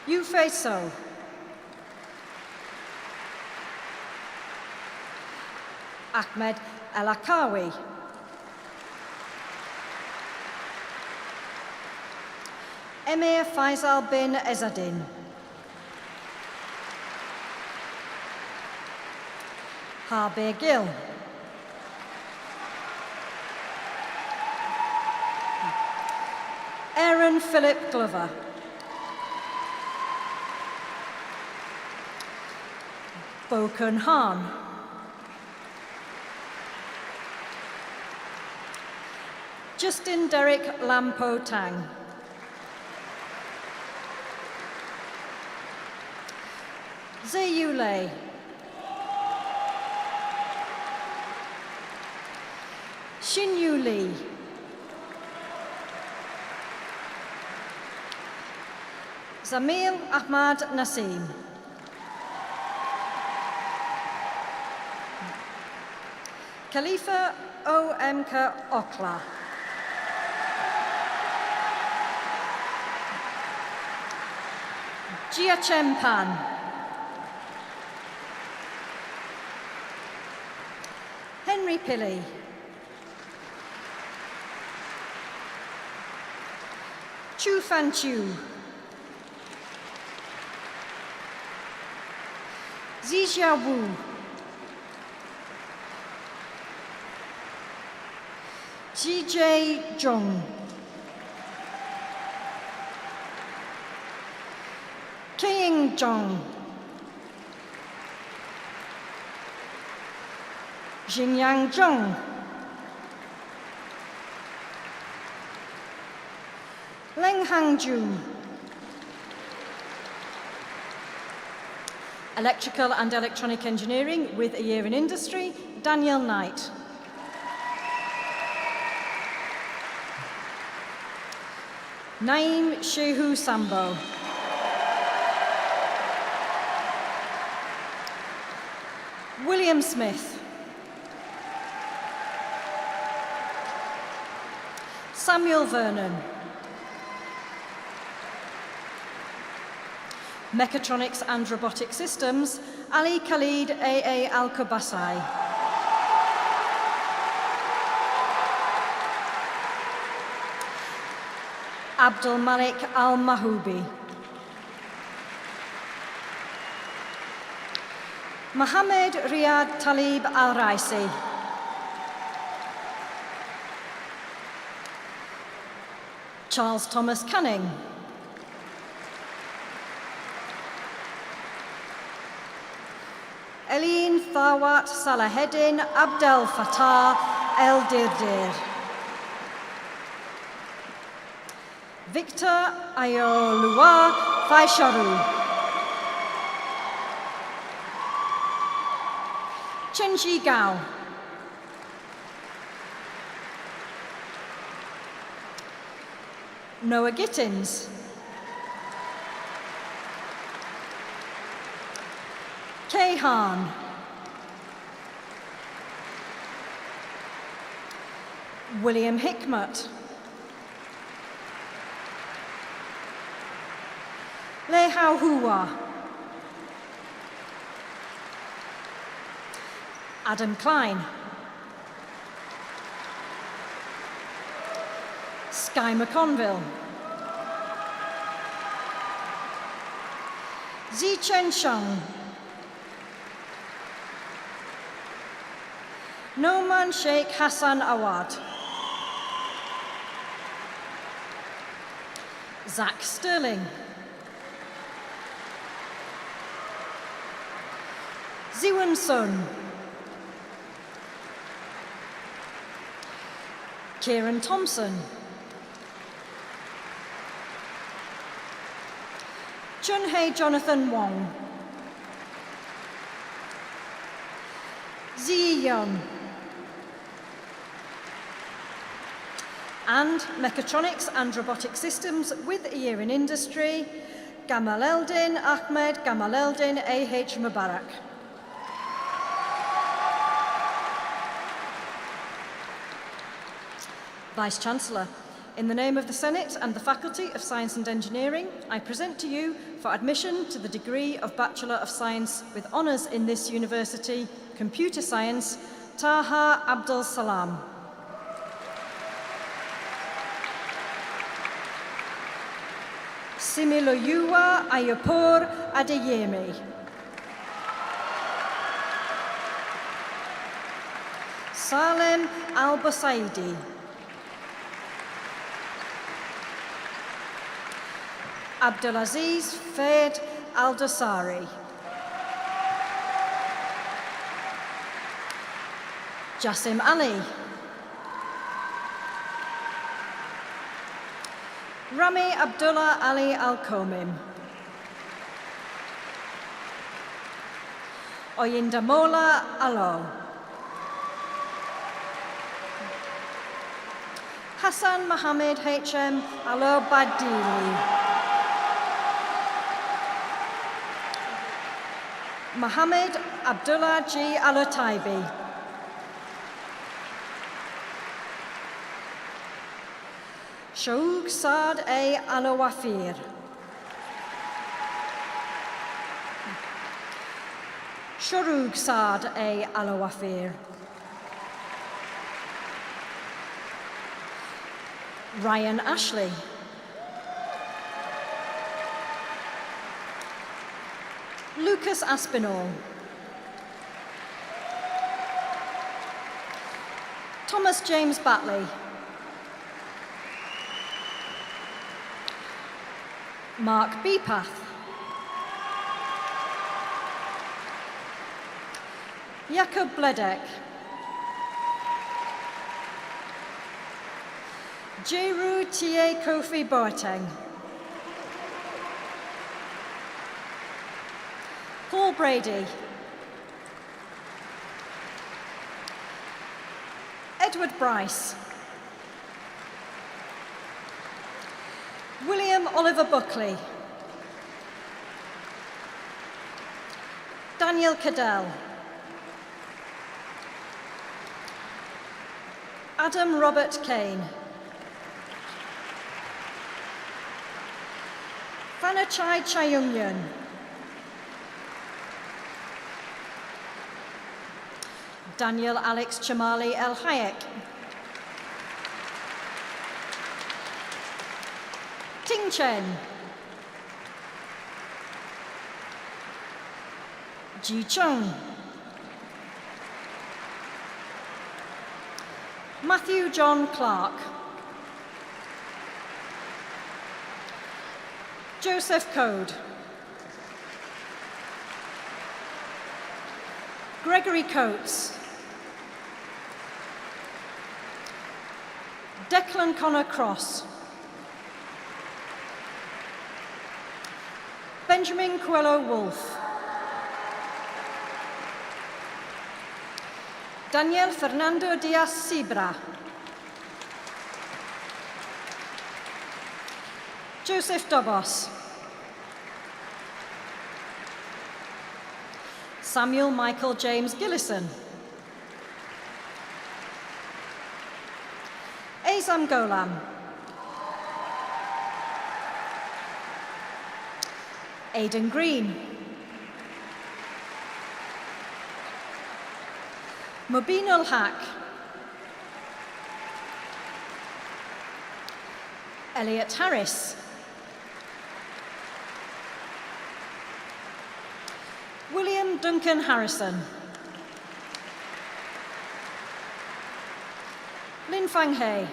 Yufei So. Ahmed El Akawi. Emir Faisal bin Ezzadin. Harbe Gill. Aaron Philip Glover. Bokun Han. Justin Derek Lampo Tang. Ziyu Lei. Xinyu Li. Zamil Ahmad Nasim. Khalifa O.M.K. Okla. Jiachem Pan. Henry Pilley. Chu Fan Chu. Zijia Wu. Ji Zhong. King Zhong. Xingyang Zhong. Leng Hangjun. Electrical and Electronic Engineering with a year in industry, Daniel Knight. Naeem Shehu Sambo. William Smith. Samuel Vernon. Mechatronics and Robotic Systems, Ali Khalid A.A. Al-Kubasai. Abdul Malik Al-Mahoubi. Mohammed Riyad Talib Al-Raisi. Charles Thomas Canning. Eileen Thawat Salaheddin Abdel Fattah El Dirdir. Victor Ayolua Faisharu. Chenji Gao. Noah Gittins. Kay Han. William Hickmott. Le Hao Hua. Adam Klein. Sky McConville. Zichen Sheng. Noman Sheikh Hassan Awad. Zach Sterling. Ziwan Sun. Kieran Thompson. Chun-Hei Jonathan Wong. Ziyi Young. And Mechatronics and Robotic Systems with a year in industry, Gamaleldin Ahmed Gamaleldin A.H. Mubarak. Vice-Chancellor, in the name of the Senate and the Faculty of Science and Engineering, I present to you for admission to the degree of Bachelor of Science with honours in this university, Computer Science, Taha Abdul Salam. Similoyuwa Ayapur Adeyemi. Salem Al-Basaidi. Abdulaziz Fayed Al-Dosari. Jassim Ali. Rami Abdullah Ali Al-Komim. Oyindamola Alo. Hassan Mohammed H.M. Alo-Badili. Mohammed Abdullah G. Al-Taibi. Shaouk Saad A. Al-Wafir. Sharouk Saad A. Al-Wafir. Ryan Ashley. Lucas Aspinall. Thomas James Batley. Mark Beepath. Jakob Bledek. Jeru Tie Kofi Boateng. Paul Brady. Edward Bryce. William Oliver Buckley. Daniel Cadell. Adam Robert Kane. Fanachai Chayungyun. Daniel Alex Chamali El Hayek. Ting Chen. Ji Chung. Matthew John Clark. Joseph Code. Gregory Coates. Declan Connor Cross. Benjamin Coelho Wolfe. Daniel Fernando Diaz Sibra. Joseph Dobos. Samuel Michael James Gillison. Azam Golam. Aidan Green. Mubin ul Haq. Elliot Harris. William Duncan Harrison. Kun Fang Hei.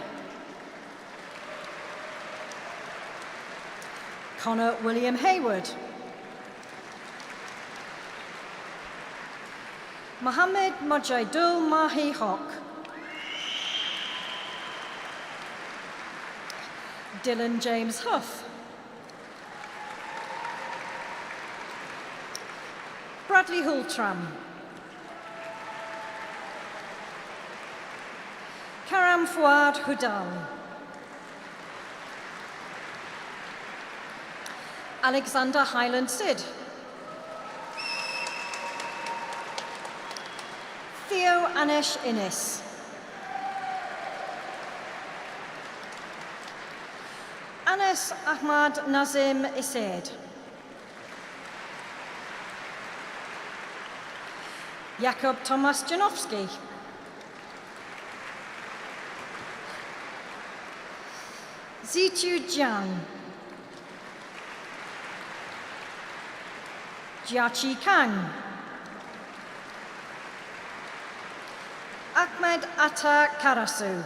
Connor William Hayward. Mohammed Mojidul Mahi Haq. Dylan James Huff. Bradley Hultram. Karam Fouad Hudal. Alexander Highland Sid. Theo Anesh Innis. Anas Ahmad Nazim Isaid. Jakob Thomas Janowski. Zitu Jiang. Jiachi Kang. Ahmed Atta Karasu.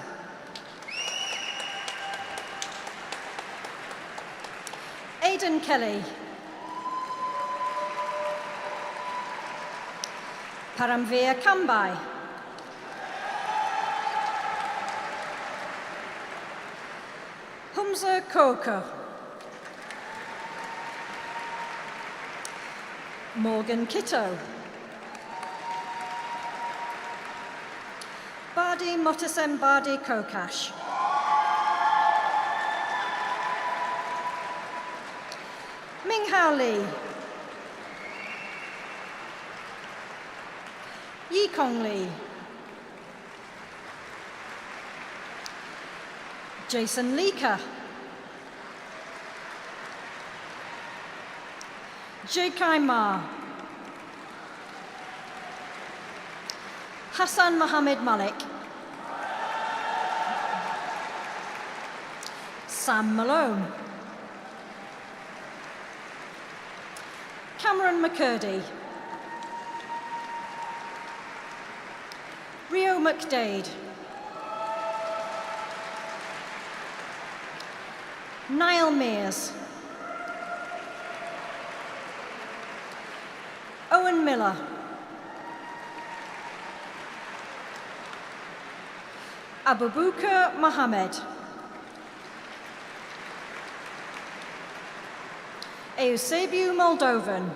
Aidan Kelly. Paramveer Kambai. Humza Koko. Morgan Kitto. Badi Motasem Badi Kokash. Minghao Li. Yikong Li. Jason Leaker. Jekai Ma. Hassan Mohammed Malik. Sam Malone. Cameron McCurdy. Rio McDade. Niall Mears. Owen Miller. Abubakar Mohammed. Eusebiu Moldovan.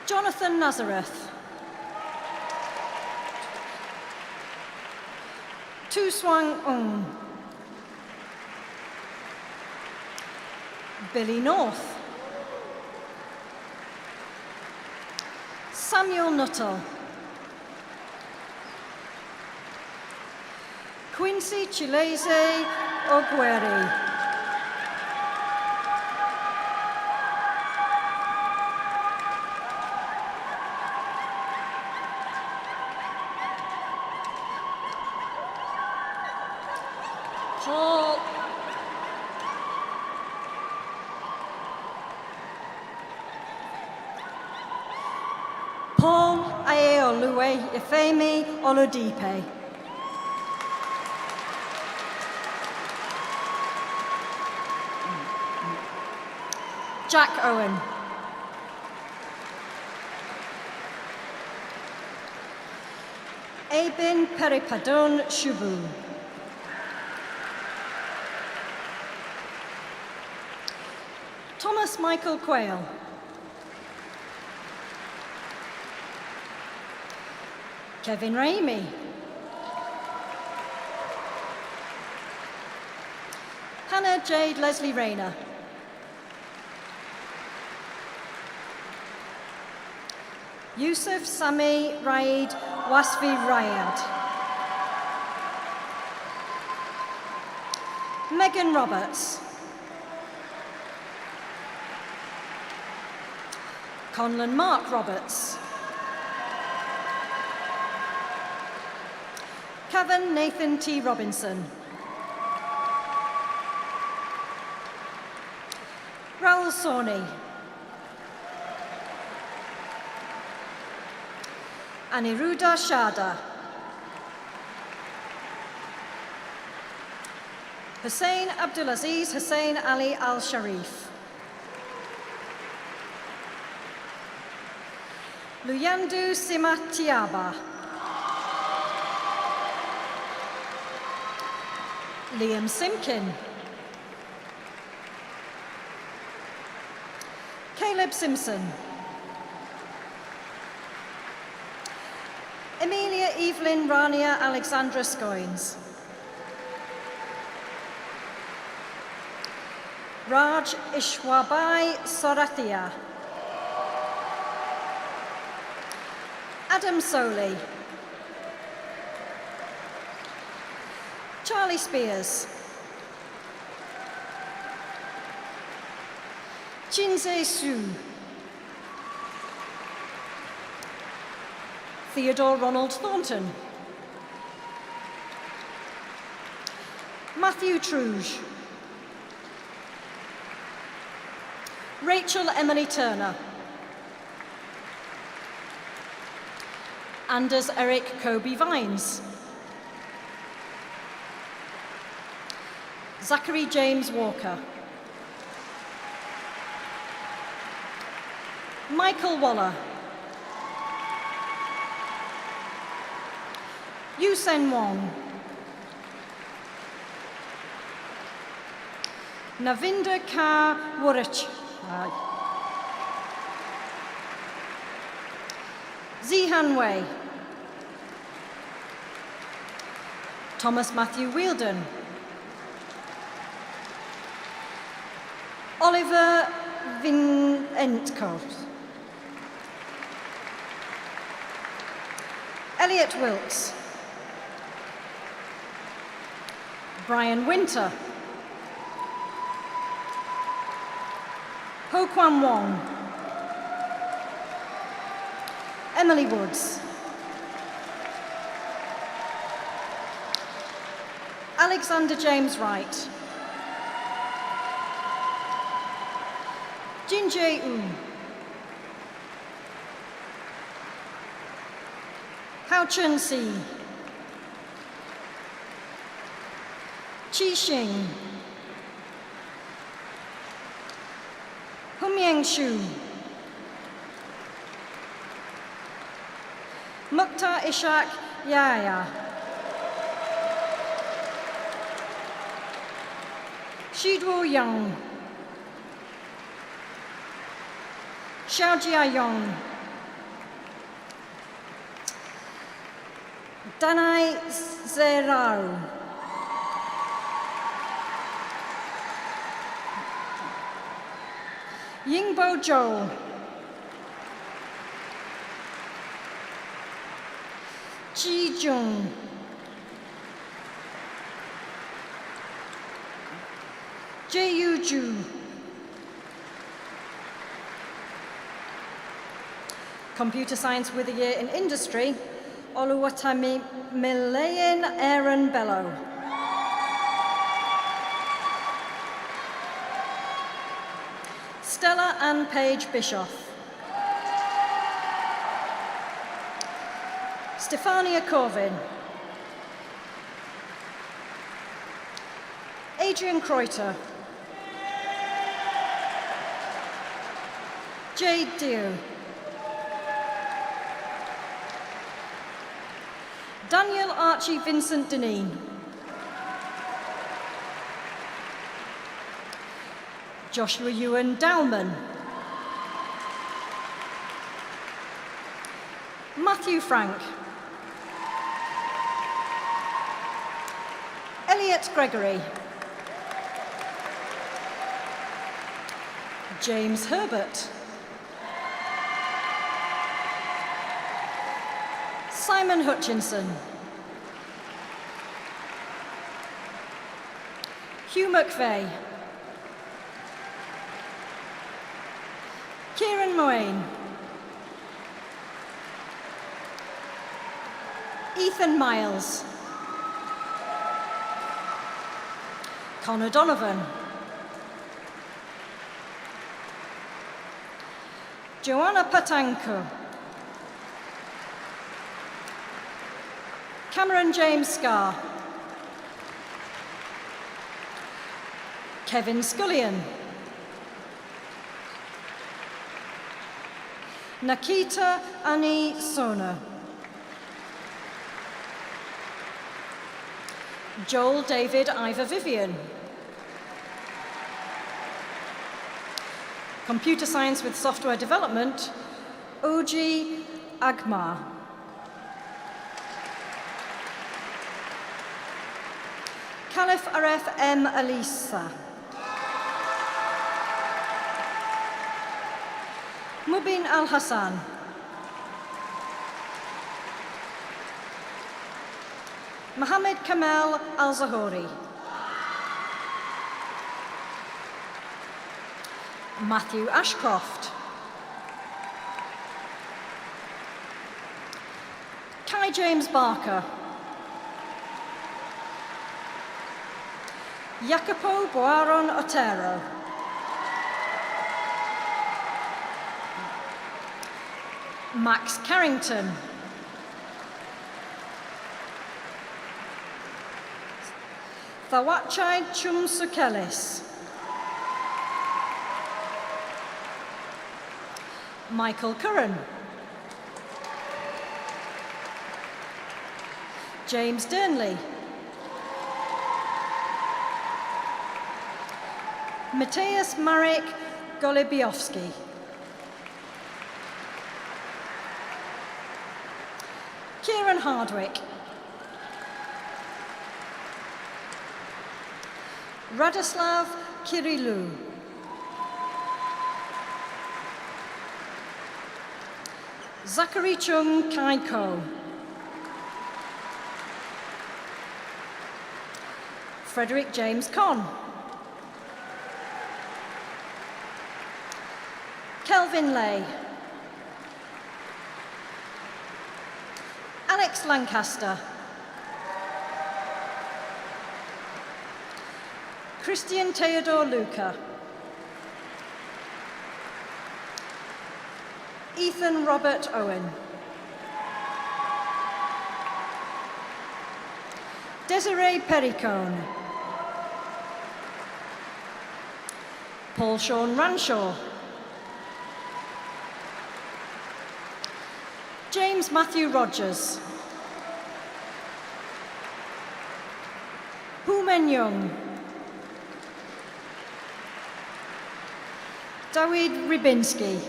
Jonathan Nazareth. Tu Swang Ung. Billy North. Samuel Nuttall. Quincy Chilese Ogueri. Paul Aeolue Ifemi Oladipe. Jack Owen. Abin Peripadon Shubu. Thomas Michael Quayle. Kevin Ramey. Hannah Jade Leslie Rayner. Yusuf Sami Raid Wasfi Rayad. Megan Roberts. Conlon Mark Roberts. Kevin Nathan T. Robinson. Raoul Sawney. Aniruddha Shada. Hussein Abdulaziz Hussein Ali Al-Sharif. Luyandu Simatiaba. Liam Simkin. Caleb Simpson. Emilia Evelyn Rania Alexandra Scoins. Raj Ishwabai Sorathia. Adam Soley. Charlie Spears. Chinze Su. Theodore Ronald Thornton. Matthew Truge. Rachel Emily Turner. Anders Eric Kobe Vines. Zachary James Walker. Michael Waller. Yusen Wong. Navinder Kaur Wurich. Zihan Wei. Thomas Matthew Wheeldon. Oliver Vinentcourt. Elliot Wilkes. Brian Winter. Ho Kwan Wong. Emily Woods. Alexander James Wright. Jin Jae-un. Hao Chun-si. Qi Xing. Humiang Shu. Mukhtar Ishaq Yahya. Shiduo Yang. Xiao Jiayong. Danai Zerao. Yingbo Zhou. Ji Jung. Jae-yu Ju. Computer Science with a year in industry, Oluwatimi Milayan Aaron Bello. Stella Ann Page Bischoff. Stefania Corvin. Adrian Kreuter. Jade Dio. Daniel Archie Vincent Deneen. Joshua Ewan Dowman. Matthew Frank. Elliot Gregory. James Herbert. Simon Hutchinson. Hugh McVeigh. Kieran Moyne. Ethan Miles. Connor Donovan. Joanna Patanko. Cameron James Scarr. Kevin Scullion. Nakita Ani Sona. Joel David Ivor Vivian. Computer Science with Software Development, Oji Agmar. Khalif Aref M. Alisa. Mubin Al Hassan. Mohammed Kamal Al Zahori. Matthew Ashcroft. Kai James Barker. Jacopo Boaron Otero. Max Carrington. Thawachai Chumsukelis. Michael Curran. James Durnley. Matthias Marek Golibiowski. Kieran Hardwick. Radislav Kirilou. Zachary Chung Kaiko. Frederick James Conn. Kelvin Lay. Alex Lancaster. Christian Theodore Luca. Ethan Robert Owen. Desiree Perricone. Paul Sean Ranshaw. James Matthew Rogers. Hu Men Young. Dawid Rybinski.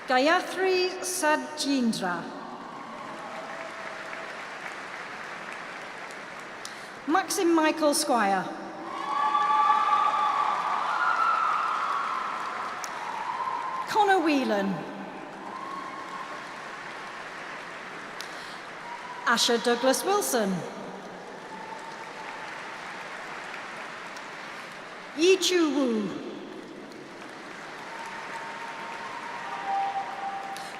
Gayatri Sadjindra. Maxim Michael Squire. Connor Whelan. Asher Douglas Wilson. Yi Chu Wu.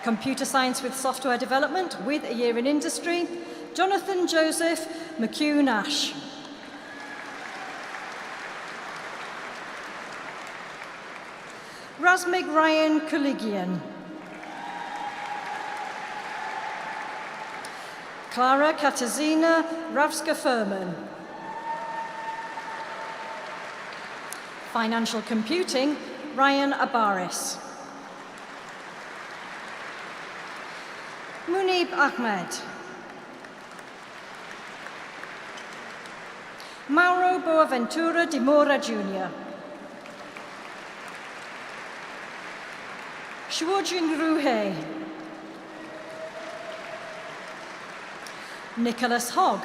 Computer Science with Software Development with a year in industry, Jonathan Joseph McHugh-Nash. Razmig Ryan Kuligian. Clara Katarzyna Rawska-Furman. Financial Computing, Ryan Abaris. Munib Ahmed. Mauro Boaventura de Moura Jr. Shuojin Ruhe. Nicholas Hogg.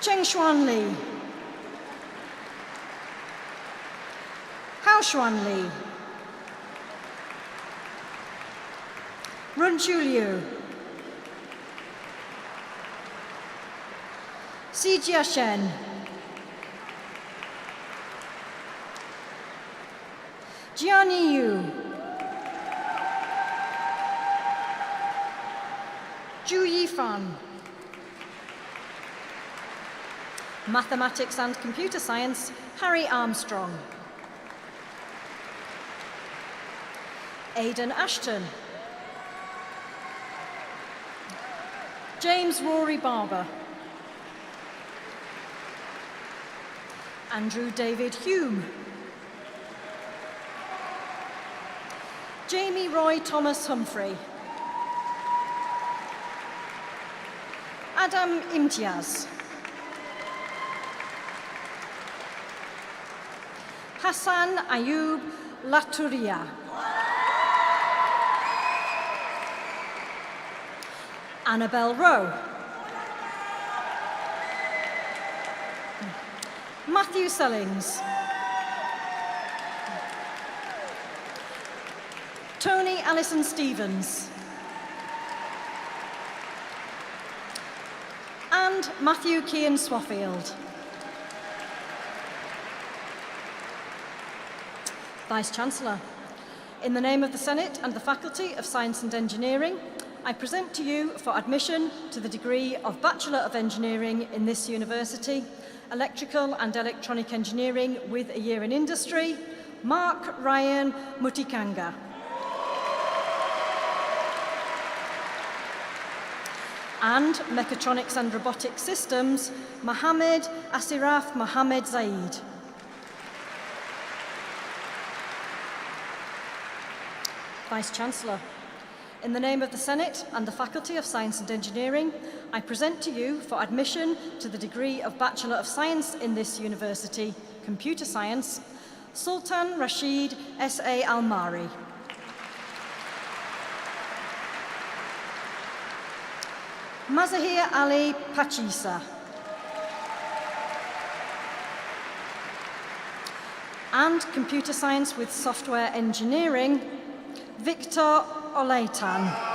Cheng Xuan Li. Hao Xuan Li. Runchu Liu. Si Jia Shen. Jiani Yu. Zhu Yifan. Mathematics and Computer Science, Harry Armstrong. Aidan Ashton. James Rory Barber. Andrew David Hume. Jamie Roy Thomas Humphrey. Adam Imtiaz. Hassan Ayub Laturia. Annabelle Rowe. Matthew Sellings. Tony Allison Stevens. And Matthew Kean Swaffield. Vice-Chancellor, in the name of the Senate and the Faculty of Science and Engineering, I present to you for admission to the degree of Bachelor of Engineering in this university, Electrical and Electronic Engineering with a year in industry, Mark Ryan Mutikanga. And Mechatronics and Robotic Systems, Mohammed Asiraf Mohammed Zaid. Vice-Chancellor, in the name of the Senate and the Faculty of Science and Engineering, I present to you for admission to the degree of Bachelor of Science in this university, Computer Science, Sultan Rashid S.A. Almari. Mazahir Ali Pachisa. And Computer Science with Software Engineering, Victor Olaitan.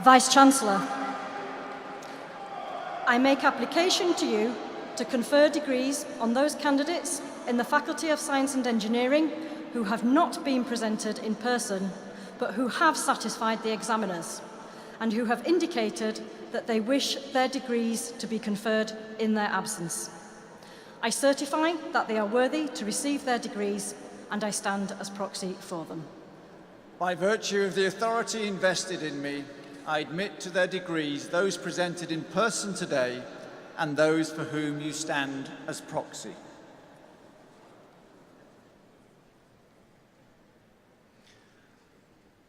Vice-Chancellor, I make application to you to confer degrees on those candidates in the Faculty of Science and Engineering who have not been presented in person, but who have satisfied the examiners, and who have indicated that they wish their degrees to be conferred in their absence. I certify that they are worthy to receive their degrees, and I stand as proxy for them. By virtue of the authority invested in me, I admit to their degrees those presented in person today and those for whom you stand as proxy.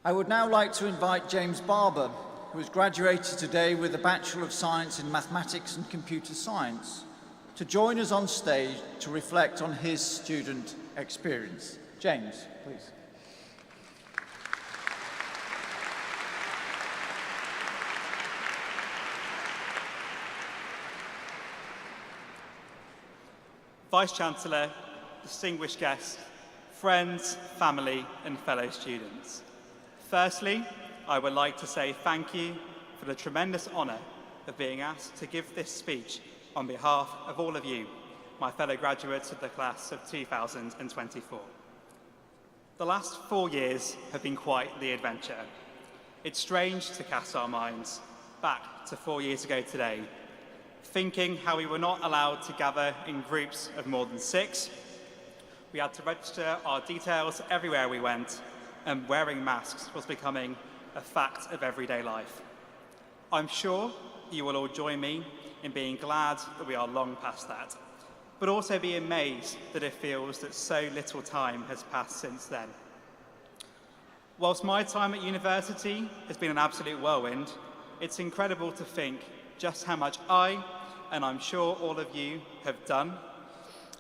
I would now like to invite James Barber, who has graduated today with a Bachelor of Science in Mathematics and Computer Science, to join us on stage to reflect on his student experience. James, please. Vice-Chancellor, distinguished guests, friends, family, and fellow students. Firstly, I would like to say thank you for the tremendous honour of being asked to give this speech on behalf of all of you, my fellow graduates of the class of 2024. The last 4 years have been quite the adventure. It's strange to cast our minds back to 4 years ago today, thinking how we were not allowed to gather in groups of more than 6. We had to register our details everywhere we went, and wearing masks was becoming a fact of everyday life. I'm sure you will all join me in being glad that we are long past that, but also be amazed that it feels that so little time has passed since then. Whilst my time at university has been an absolute whirlwind, it's incredible to think just how much I, and I'm sure all of you, have done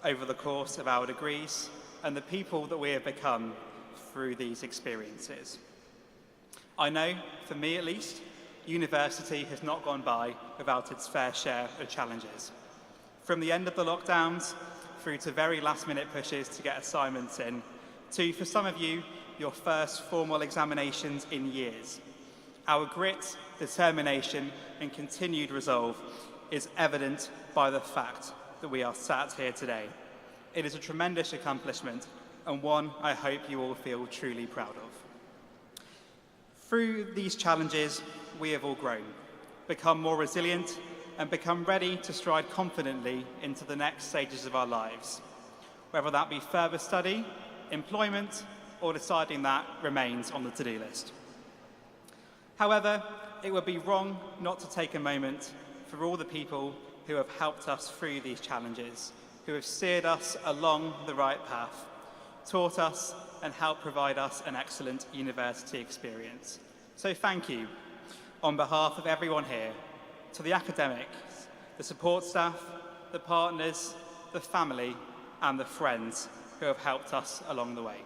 over the course of our degrees and the people that we have become through these experiences. I know, for me at least, university has not gone by without its fair share of challenges. From the end of the lockdowns through to very last-minute pushes to get assignments in, to, for some of you, your first formal examinations in years. Our grit, determination, and continued resolve is evident by the fact that we are sat here today. It is a tremendous accomplishment, and one I hope you all feel truly proud of. Through these challenges, we have all grown, become more resilient, and become ready to stride confidently into the next stages of our lives, whether that be further study, employment, or deciding that remains on the to-do list. However, it would be wrong not to take a moment for all the people who have helped us through these challenges, who have steered us along the right path, taught us and helped provide us an excellent university experience. So thank you, on behalf of everyone here, to the academics, the support staff, the partners, the family, and the friends who have helped us along the way.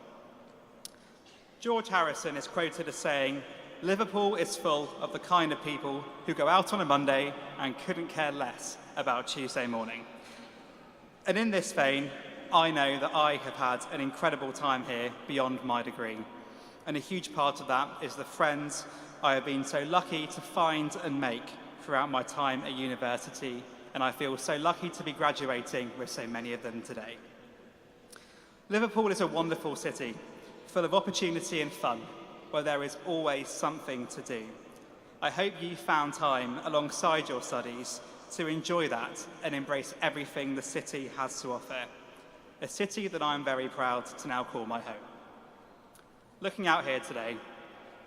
George Harrison is quoted as saying, "Liverpool is full of the kind of people who go out on a Monday and couldn't care less about Tuesday morning." And in this vein, I know that I have had an incredible time here beyond my degree. And a huge part of that is the friends I have been so lucky to find and make throughout my time at university, and I feel so lucky to be graduating with so many of them today. Liverpool is a wonderful city, full of opportunity and fun, where there is always something to do. I hope you found time alongside your studies to enjoy that and embrace everything the city has to offer. A city that I'm very proud to now call my home. Looking out here today,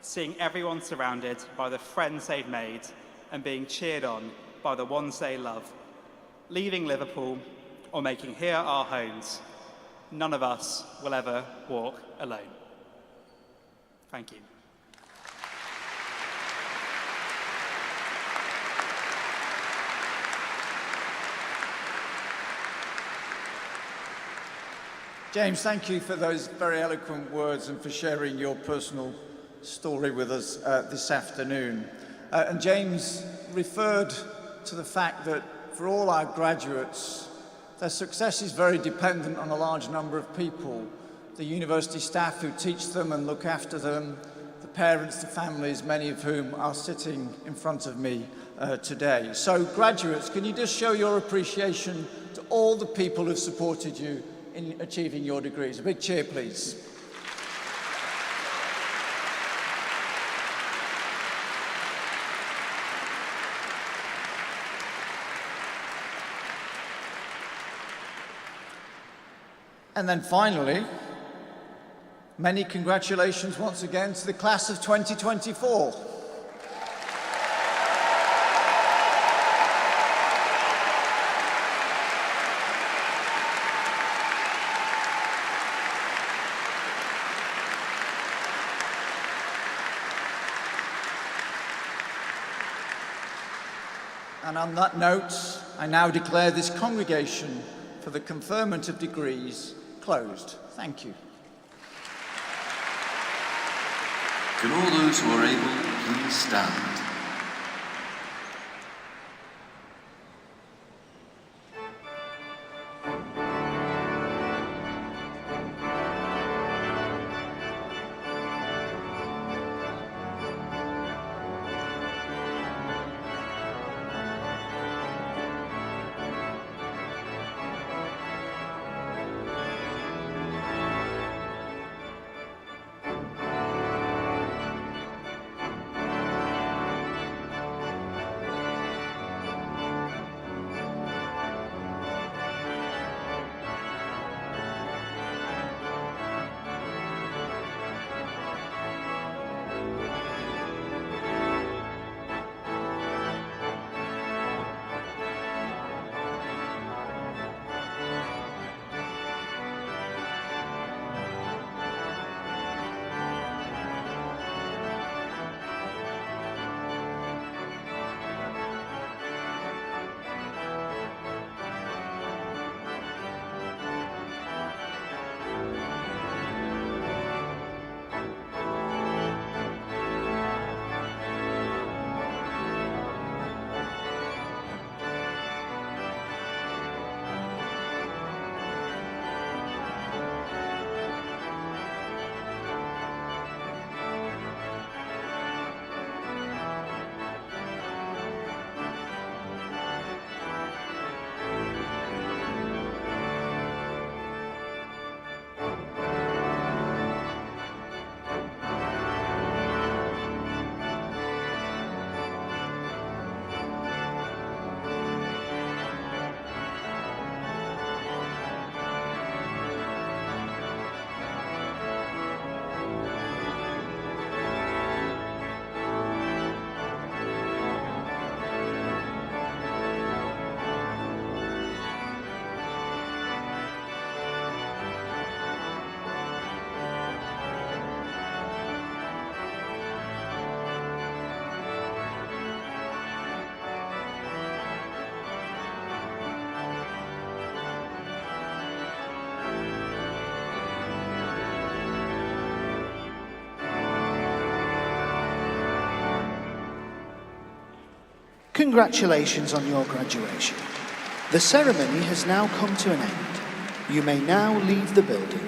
seeing everyone surrounded by the friends they've made and being cheered on by the ones they love, leaving Liverpool or making here our homes, none of us will ever walk alone. Thank you. James, thank you for those very eloquent words and for sharing your personal story with us this afternoon. And James referred to the fact that for all our graduates, their success is very dependent on a large number of people. The university staff who teach them and look after them, the parents, the families, many of whom are sitting in front of me today. So graduates, can you just show your appreciation to all the people who've supported you in achieving your degrees? A big cheer, please. And then finally, many congratulations once again to the class of 2024. And on that note, I now declare this congregation for the conferment of degrees closed. Thank you. Can all those who are able please stand? Congratulations on your graduation. The ceremony has now come to an end. You may now leave the building.